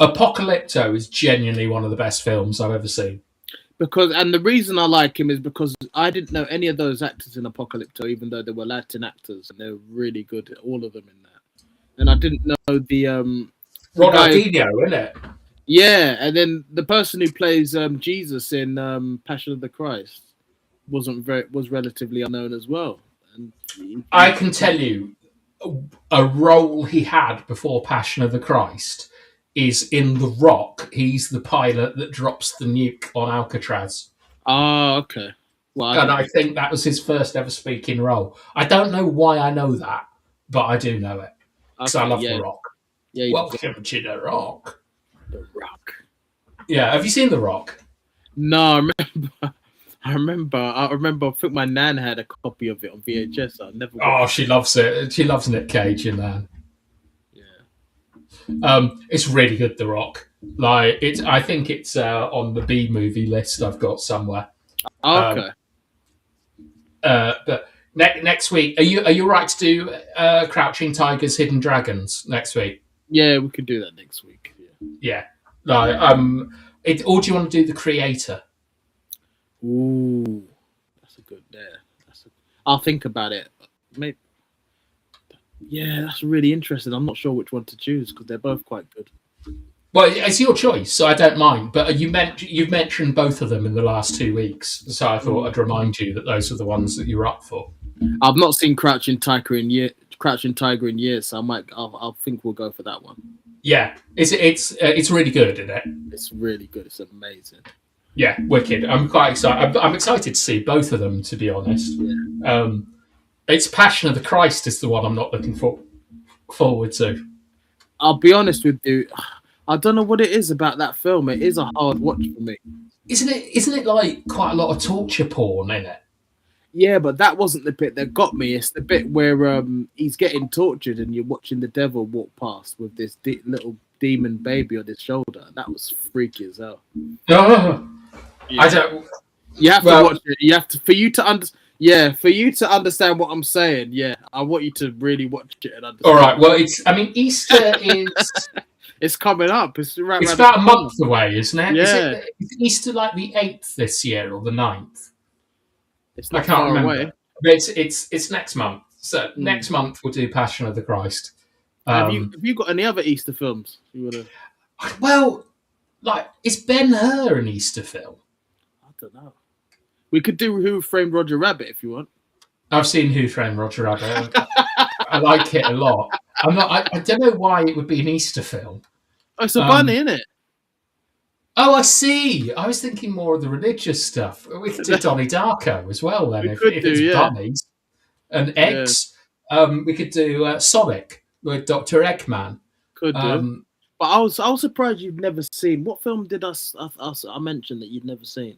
Apocalypto is genuinely one of the best films I've ever seen. Because and the reason I like him is because I didn't know any of those actors in Apocalypto, even though they were Latin actors, and they're really good, all of them in that. And I didn't know the guy. Ronaldinho, isn't it? Yeah, and then the person who plays Jesus in Passion of the Christ was relatively unknown as well. And I can tell you a role he had before Passion of the Christ is in The Rock. He's the pilot that drops the nuke on Alcatraz. Oh, okay. Well, and I think that was his first ever speaking role. I don't know why I know that, but I do know it. Because I love The Rock. Yeah, welcome to The Rock. The Rock. Yeah, have you seen The Rock? No, I remember. I think my nan had a copy of it on VHS. I never. Oh, she loves it. She loves Nick Cage, your nan. Yeah. It's really good. The Rock. Like it's. I think it's on the B movie list I've got somewhere. Okay. But next week, are you right to do Crouching Tigers, Hidden Dragons next week? Yeah, we could do that next week. Yeah. Like or do you want to do The Creator? Ooh, that's a good. I'll think about it. Maybe. Yeah, that's really interesting. I'm not sure which one to choose because they're both quite good. Well, it's your choice, so I don't mind. But you've mentioned both of them in the last 2 weeks, so I thought I'd remind you that those are the ones that you're up for. I've not seen Crouching Tiger in years, so I think we'll go for that one. Yeah, it's really good, isn't it? It's really good. It's amazing. Yeah, wicked. I'm quite excited. I'm excited to see both of them, to be honest. Yeah. It's Passion of the Christ is the one I'm not looking forward to. I'll be honest with you. I don't know what it is about that film. It is a hard watch for me. Isn't it like quite a lot of torture porn in it? Yeah, but that wasn't the bit that got me. It's the bit where he's getting tortured and you're watching the devil walk past with this little demon baby on his shoulder. That was freaky as hell. Oh, yeah. I don't. You have to watch it. You have to for you to understand what I'm saying. Yeah, I want you to really watch it and understand. All right. Well, Easter is. It's coming up. It's about a month away, isn't it? Yeah. Is Easter like the 8th this year or the 9th? It's not I can't remember. away. But it's next month. So next month we'll do Passion of the Christ. Have you got any other Easter films you would have? Well, like is Ben-Hur an Easter film? I don't know. We could do Who Framed Roger Rabbit if you want. I've seen Who Framed Roger Rabbit. I like it a lot. I don't know why it would be an Easter film. Oh, it's a bunny, isn't it? Oh, I see. I was thinking more of the religious stuff. We could do Donnie Darko as well then, if it's bunnies and eggs. Yeah. We could do Sonic with Dr. Eggman. Could do. But I was surprised you've never seen. What film did I mention that you'd never seen?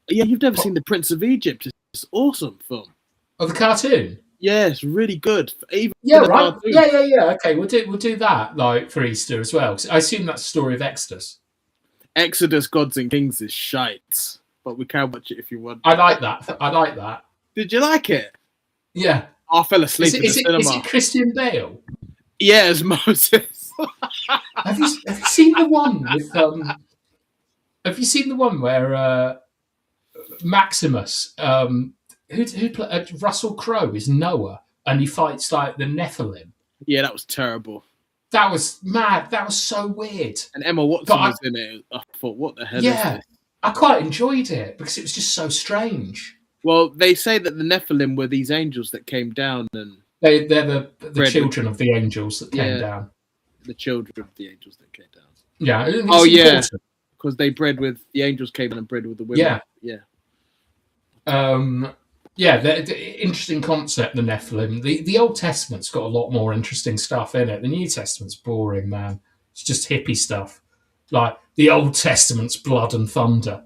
Yeah, you've never seen The Prince of Egypt. It's an awesome film. Oh, the cartoon? Yeah, it's really good. Even right. Cartoon. Yeah. Okay, we'll do that like for Easter as well. I assume that's the story of Exodus. Exodus, Gods and Kings is shite, but we can watch it if you want. I like that. Did you like it? Yeah. I fell asleep in the cinema. Is it Christian Bale? Yeah, as Moses. Have you seen the one with Have you seen the one where Maximus, who played Russell Crowe is Noah, and he fights like the Nephilim? Yeah, that was terrible. That was mad. That was so weird. And Emma Watson was in it. I thought, what the hell is this? I quite enjoyed it because it was just so strange. Well, they say that the Nephilim were these angels that came down and... They're the children of the angels that came down. The children of the angels that came down. Yeah. Oh, yeah. Because they bred with... The angels came in and bred with the women. Yeah. The interesting concept, the Nephilim. The Old Testament's got a lot more interesting stuff in it. The New Testament's boring, man. It's just hippie stuff. Like, the Old Testament's blood and thunder.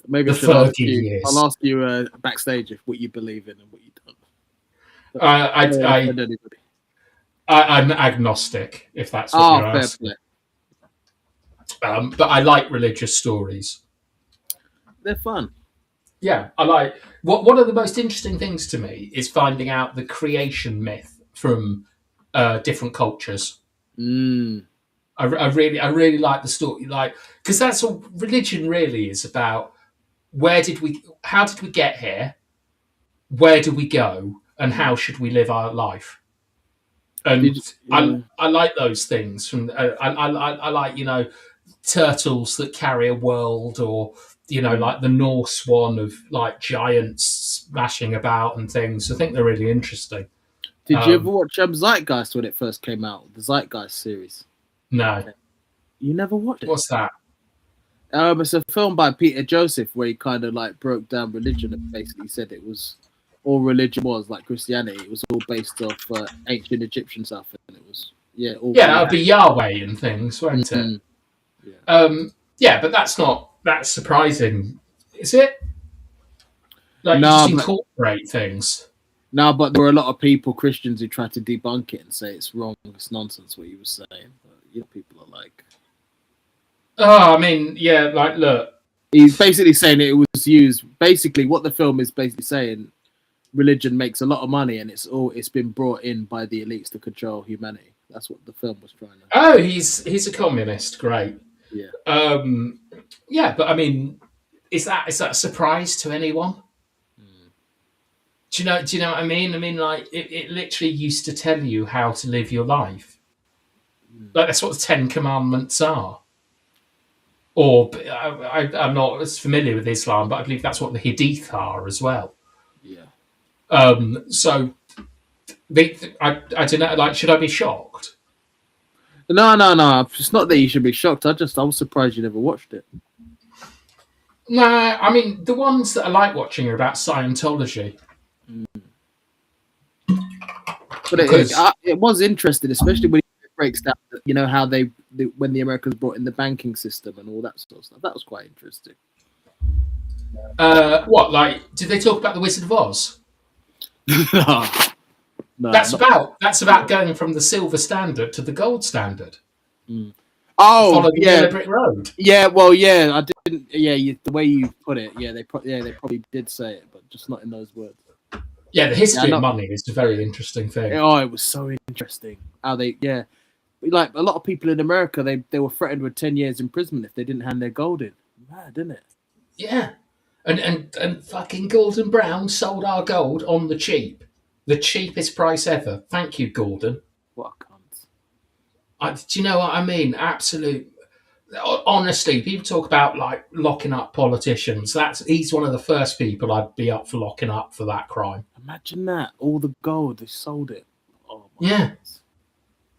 Maybe the Fergie years. I'll ask you backstage what you believe in and what you don't. I'm agnostic, if that's what you're asking. But I like religious stories. They're fun. Yeah, I like. One of the most interesting things to me is finding out the creation myth from different cultures. I really like the story, like because that's all religion really is about. how did we get here? Where do we go? And how should we live our life? And I like those things. From I like, you know, turtles that carry a world, or, you know, like the Norse one of like giants smashing about and things. I think they're really interesting. Did you ever watch Zeitgeist when it first came out? The Zeitgeist series? No. You never watched it? What's that? It's a film by Peter Joseph where he kind of like broke down religion and basically said it was all religion was like Christianity. It was all based off ancient Egyptian stuff, and it was that'd be Yahweh and things, won't it? Yeah, but that's not that surprising, is it? Like, you just incorporate things. No, but there were a lot of people, Christians, who tried to debunk it and say it's wrong, it's nonsense what he was saying. But, you know, people are like, oh, I mean, yeah, like, look, he's basically saying it was used. Basically, what the film is basically saying, religion makes a lot of money, and it's been brought in by the elites to control humanity. That's what the film was trying to. Oh, he's a communist. Great. Yeah. Yeah, but I mean, is that a surprise to anyone? Do you know what I mean? I mean, like, it literally used to tell you how to live your life. Like, that's what the 10 Commandments are. Or I'm not as familiar with Islam, but I believe that's what the Hadith are as well. Yeah. So, I don't know. Like, should I be shocked? No. It's not that you should be shocked. I was surprised you never watched it. Nah, I mean, the ones that I like watching are about Scientology. But it was interesting, especially when it breaks down, you know, how when the Americans brought in the banking system and all that sort of stuff. That was quite interesting. What, like, did they talk about the Wizard of Oz? No, that's about going from the silver standard to the gold standard. Oh, follow the yellow brick road. Yeah, well, yeah, I didn't. Yeah, the way you put it, they probably did say it, but just not in those words. Yeah, the history of money is a very interesting thing. Oh, it was so interesting how like a lot of people in America, they were threatened with 10 years imprisonment if they didn't hand their gold in. Mad, didn't it? Yeah, and fucking Gordon Brown sold our gold on the cheap, the cheapest price ever. Thank you, Gordon. What a cunt. Do you know what I mean? Absolute. Honestly, people talk about like locking up politicians. He's one of the first people I'd be up for locking up for that crime. Imagine that, all the gold, they sold it. Oh my goodness.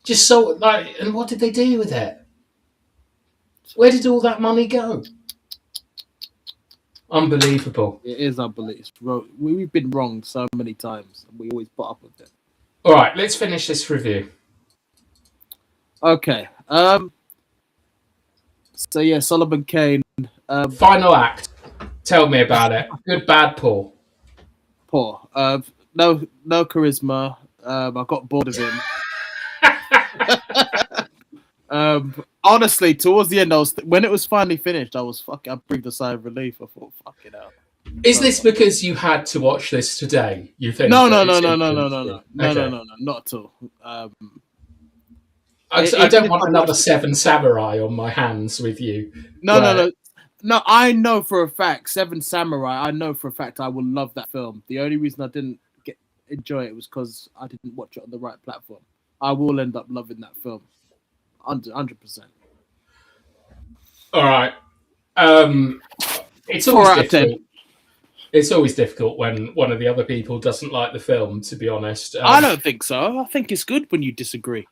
Just sold, like, and what did they do with it? Where did all that money go? Unbelievable. It is unbelievable. We've been wrong so many times, and we always put up with it. All right, let's finish this review. Okay. So yeah, Solomon Kane. Final act. Tell me about it. Good, bad, poor. Poor. No charisma. I got bored of him. Honestly, towards the end, when it was finally finished, I breathed a sigh of relief. I thought, fucking hell. Is this because you had to watch this today? You think? No, not at all. I don't want another Seven Samurai on my hands with you. No. I know for a fact, Seven Samurai. I know for a fact I will love that film. The only reason I didn't enjoy it was because I didn't watch it on the right platform. I will end up loving that film, 100%. All right. It's always difficult. It's always difficult when one of the other people doesn't like the film. To be honest, I don't think so. I think it's good when you disagree.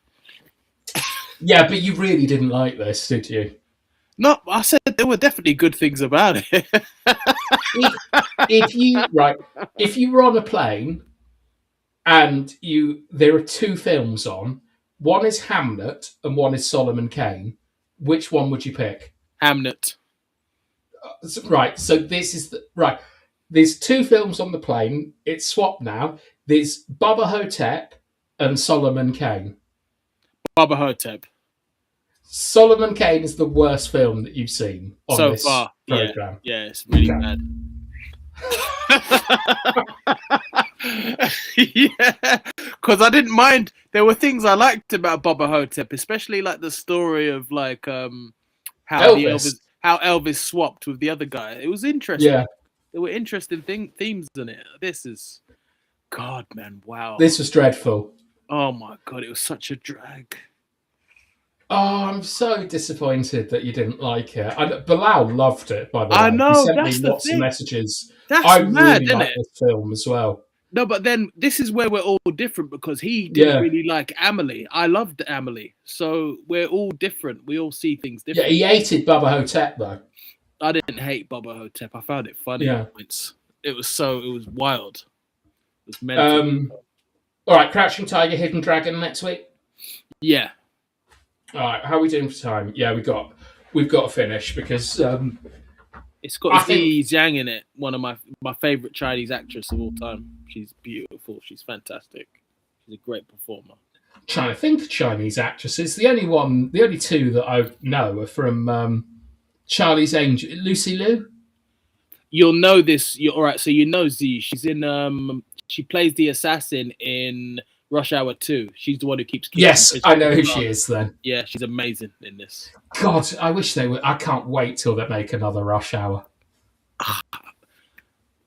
Yeah, but you really didn't like this, did you? No, I said there were definitely good things about it. if you were on a plane and there are two films on, one is Hamlet and one is Solomon Kane, which one would you pick? Hamlet. Right, so this is right. There's two films on the plane. It's swapped now. There's Bubba Hotep and Solomon Kane. Bubba Hotep. Solomon Kane is the worst film that you've seen on so this far. program. Yeah, it's really bad. Yeah, because I didn't mind. There were things I liked about Bubba Hotep, especially like the story of like how how Elvis swapped with the other guy. It was interesting. Yeah, There were interesting themes in it. This is God, man, wow. this was dreadful. Oh my God, it was such a drag. Oh, I'm so disappointed that you didn't like it. Bilal loved it, by the way. I He know, sent me that's the lots of thing. messages. That's I mad, really isn't like it? this film as well. No, but then this is where we're all different because he didn't Yeah. really like Amelie. I loved Amelie. So we're all different. We all see things Yeah, different. he hated Bubba Hotep, though. I didn't hate Bubba Hotep. I found it funny Yeah. at points. It was wild. It was mental. All right, Crouching Tiger, Hidden Dragon next week. Yeah. All right, how are we doing for time? Yeah, we've got to finish because it's got Zi Jiang in it. One of my favorite Chinese actress of all time. She's beautiful. She's fantastic. She's a great performer. Trying to think of Chinese actresses. The only two that I know are from Charlie's Angel. Lucy Liu. You'll know this. You're all right. So you know Z. She's in. She plays the assassin in Rush Hour 2. She's the one who keeps. Yes, I know who she is. Then. Yeah, she's amazing in this. God, I wish they would. I can't wait till they make another Rush Hour.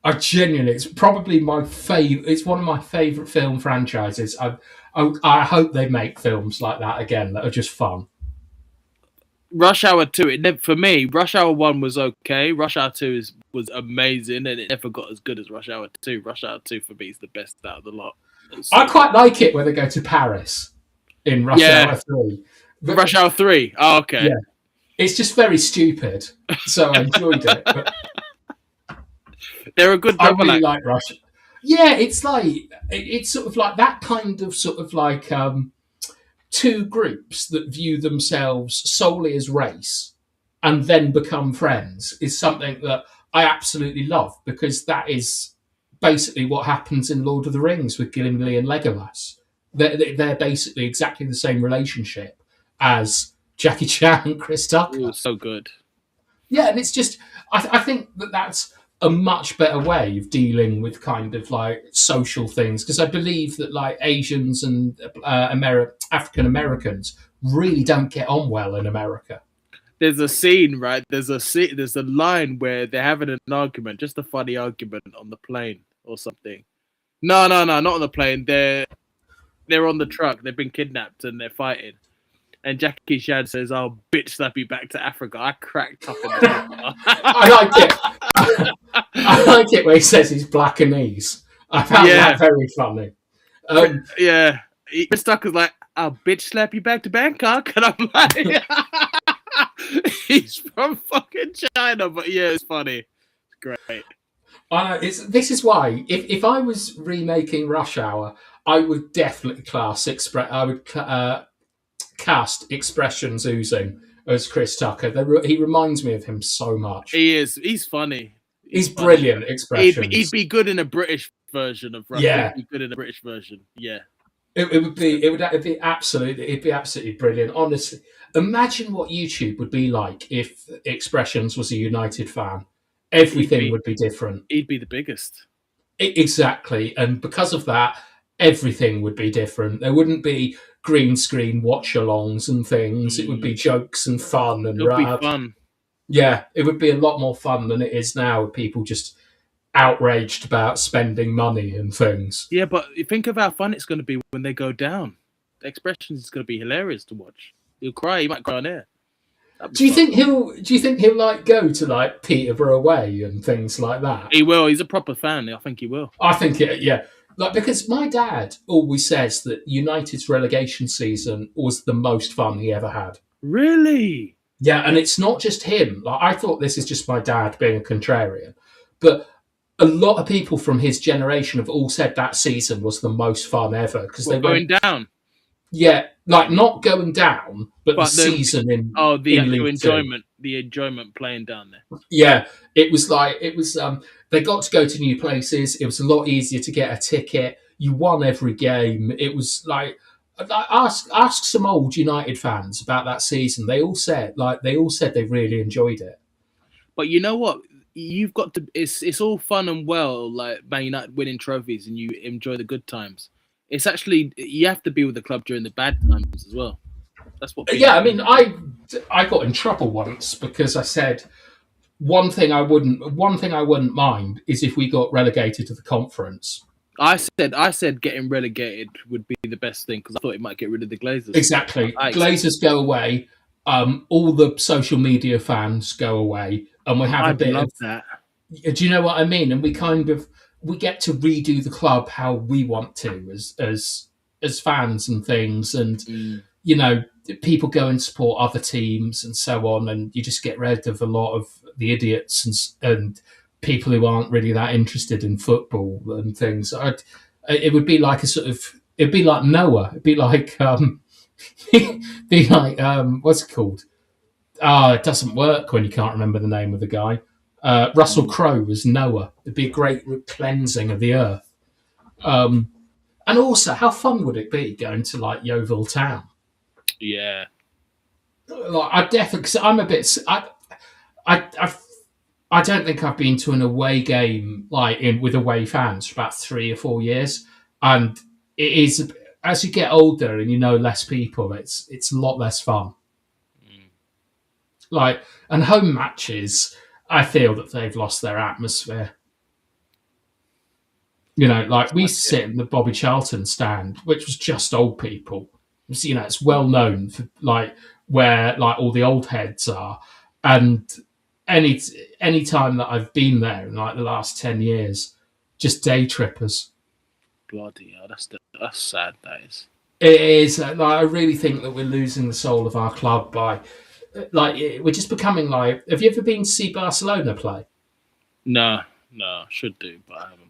I genuinely, it's probably my favorite. It's one of my favorite film franchises. I hope they make films like that again that are just fun. Rush Hour 2, for me, Rush Hour 1 was okay. Rush Hour 2 was amazing, and it never got as good as Rush Hour 2. Rush Hour 2 for me is the best out of the lot. I quite like it when they go to Paris in Rush Hour 3. But, Rush Hour 3? Oh, okay. Yeah. It's just very stupid, so I enjoyed it. But they're a good double I really like Rush. Yeah, it's like it's sort of like that kind of two groups that view themselves solely as race and then become friends is something that I absolutely love because that is basically what happens in Lord of the Rings with Gimli and Legolas. They're basically exactly the same relationship as Jackie Chan and Chris Tucker. It was so good. Yeah, and it's just I think that's a much better way of dealing with kind of like social things because I believe that like Asians and African Americans really don't get on well in America. There's a scene, right? There's a line where they're having an argument, just a funny argument on the plane or something. No, not on the plane. They're on the truck. They've been kidnapped and they're fighting. And Jackie Chan says, "I'll bitch slap you back to Africa." I cracked up in the I like it. I like it when he says he's Blackanese. I found that very funny. Yeah. Chris Tucker's like, "I'll bitch slap you back to Bangkok." And I'm like, he's from fucking China. But yeah, it's funny. It's great. This is why, if I was remaking Rush Hour, I would definitely cast Expressions Oozing as Chris Tucker. He reminds me of him so much. He is. He's funny. He's brilliant. Expressions. He'd be good in a British version of Rush. Yeah. He'd be good in a British version. Yeah. It'd be absolutely brilliant. Honestly, imagine what YouTube would be like if Expressions was a United fan. Everything would be different. He'd be the biggest. Exactly, and because of that, everything would be different. There wouldn't be green screen watch-alongs and things. It would be jokes and fun and it would be fun. Yeah, it would be a lot more fun than it is now with people just outraged about spending money and things. Yeah, but think of how fun it's going to be when they go down. The Expressions is going to be hilarious to watch. He'll cry. He might cry on air. Do you think he'll like go to like Peterborough Way and things like that? He will. He's a proper fan. I think he will. I think yeah. Like, because my dad always says that United's relegation season was the most fun he ever had. Really? Yeah, and it's not just him. Like, I thought this is just my dad being a contrarian, but a lot of people from his generation have all said that season was the most fun ever because they going down. Yeah, like not going down, but the season in the enjoyment playing down there. Yeah, it was they got to go to new places. It was a lot easier to get a ticket. You won every game. It was like ask some old United fans about that season. They all said they really enjoyed it. But you know what? You've got to. It's all fun and well, like Man United winning trophies, and you enjoy the good times. It's actually you have to be with the club during the bad times as well. That's what. People Yeah, I mean, I got in trouble once because I said one thing I wouldn't mind is if we got relegated to the conference. I said getting relegated would be the best thing because I thought it might get rid of the Glazers. Exactly. Glazers go away. All the social media fans go away, and we have a I'd bit love of. that. Do you know what I mean? And we get to redo the club how we want to as fans and things, and you know, people go and support other teams and so on, and you just get rid of a lot of the idiots and people who aren't really that interested in football and things. It would be like a sort of. It'd be like Noah. It'd be like be like what's it called? It doesn't work when you can't remember the name of the guy. Russell Crowe was Noah. It'd be a great cleansing of the earth. And also, how fun would it be going to like Yeovil Town? Yeah. Like, I definitely, because I'm a bit. I don't think I've been to an away game like with away fans for about 3 or 4 years, and it is as you get older and you know less people, it's a lot less fun. Like, and home matches, I feel that they've lost their atmosphere. You know, like we used to sit in the Bobby Charlton stand, which was just old people. You know, it's well known for like where like all the old heads are, and any time that I've been there in like the last 10 years, just day trippers. Bloody hell, that's sad. That is. It is. Like, I really think that we're losing the soul of our club by, like, we're just becoming like. Have you ever been to see Barcelona play? No, should do, but I haven't.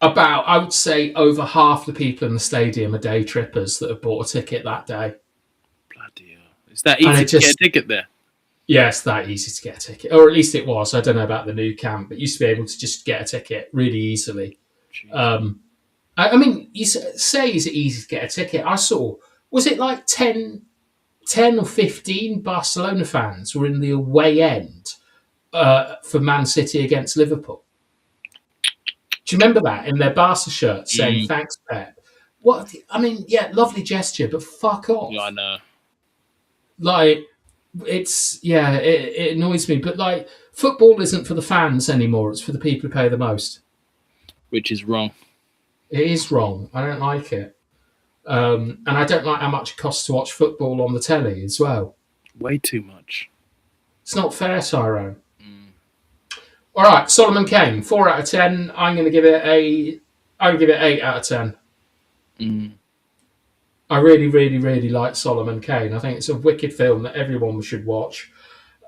About, I would say, over half the people in the stadium are day trippers that have bought a ticket that day. Bloody hell! Is that easy to get a ticket there? Yeah, it's that easy to get a ticket, or at least it was. I don't know about the new camp, but you used to be able to just get a ticket really easily. I mean, you say is it easy to get a ticket? I saw, was it like 10 or 15 Barcelona fans were in the away end for Man City against Liverpool? Do you remember that in their Barca shirts saying thanks, Pep? What? I mean, yeah, lovely gesture, but fuck off. Yeah, I know. Like, it annoys me, but like, football isn't for the fans anymore. It's for the people who pay the most. Which is wrong. It is wrong. I don't like it. And I don't like how much it costs to watch football on the telly as well. Way too much. It's not fair, Tyrone. All right, Solomon Kane, 4 out of 10. I'm going to give it 8 out of 10. I really, really, really like Solomon Kane. I think it's a wicked film that everyone should watch.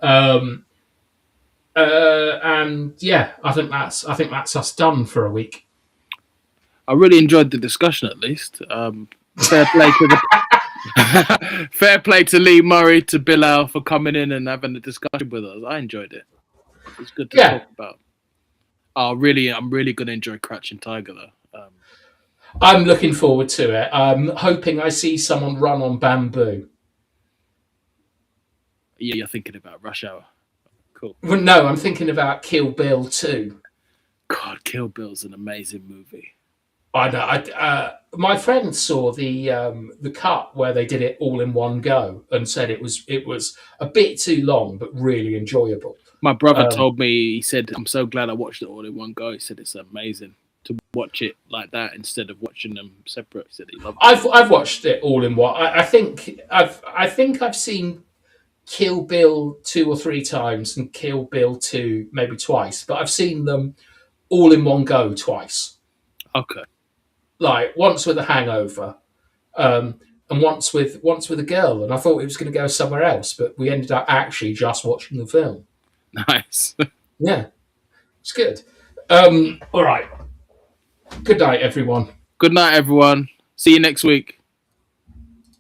And yeah, I think that's us done for a week. I really enjoyed the discussion. At least, fair play to the fair play to Lee Murray, to Bilal for coming in and having a discussion with us. I enjoyed it. It's good to talk about. I'm really going to enjoy Crouching Tiger though. I'm looking forward to it. I'm hoping I see someone run on bamboo. Yeah, you're thinking about Rush Hour. Cool. Well, no, I'm thinking about Kill Bill 2. God, Kill Bill's an amazing movie. I know. My friend saw the cut where they did it all in one go and said it was a bit too long, but really enjoyable. My brother told me, he said, "I'm so glad I watched it all in one go." He said it's amazing to watch it like that instead of watching them separate. He said he loved it. I've watched it all in one. I think I've seen Kill Bill 2 or 3 times and Kill Bill 2 maybe twice, but I've seen them all in one go twice. Okay. Like once with a hangover, and once with a girl, and I thought it was going to go somewhere else, but we ended up actually just watching the film. Nice. Yeah, it's good. All right. Good night, everyone. Good night, everyone. See you next week.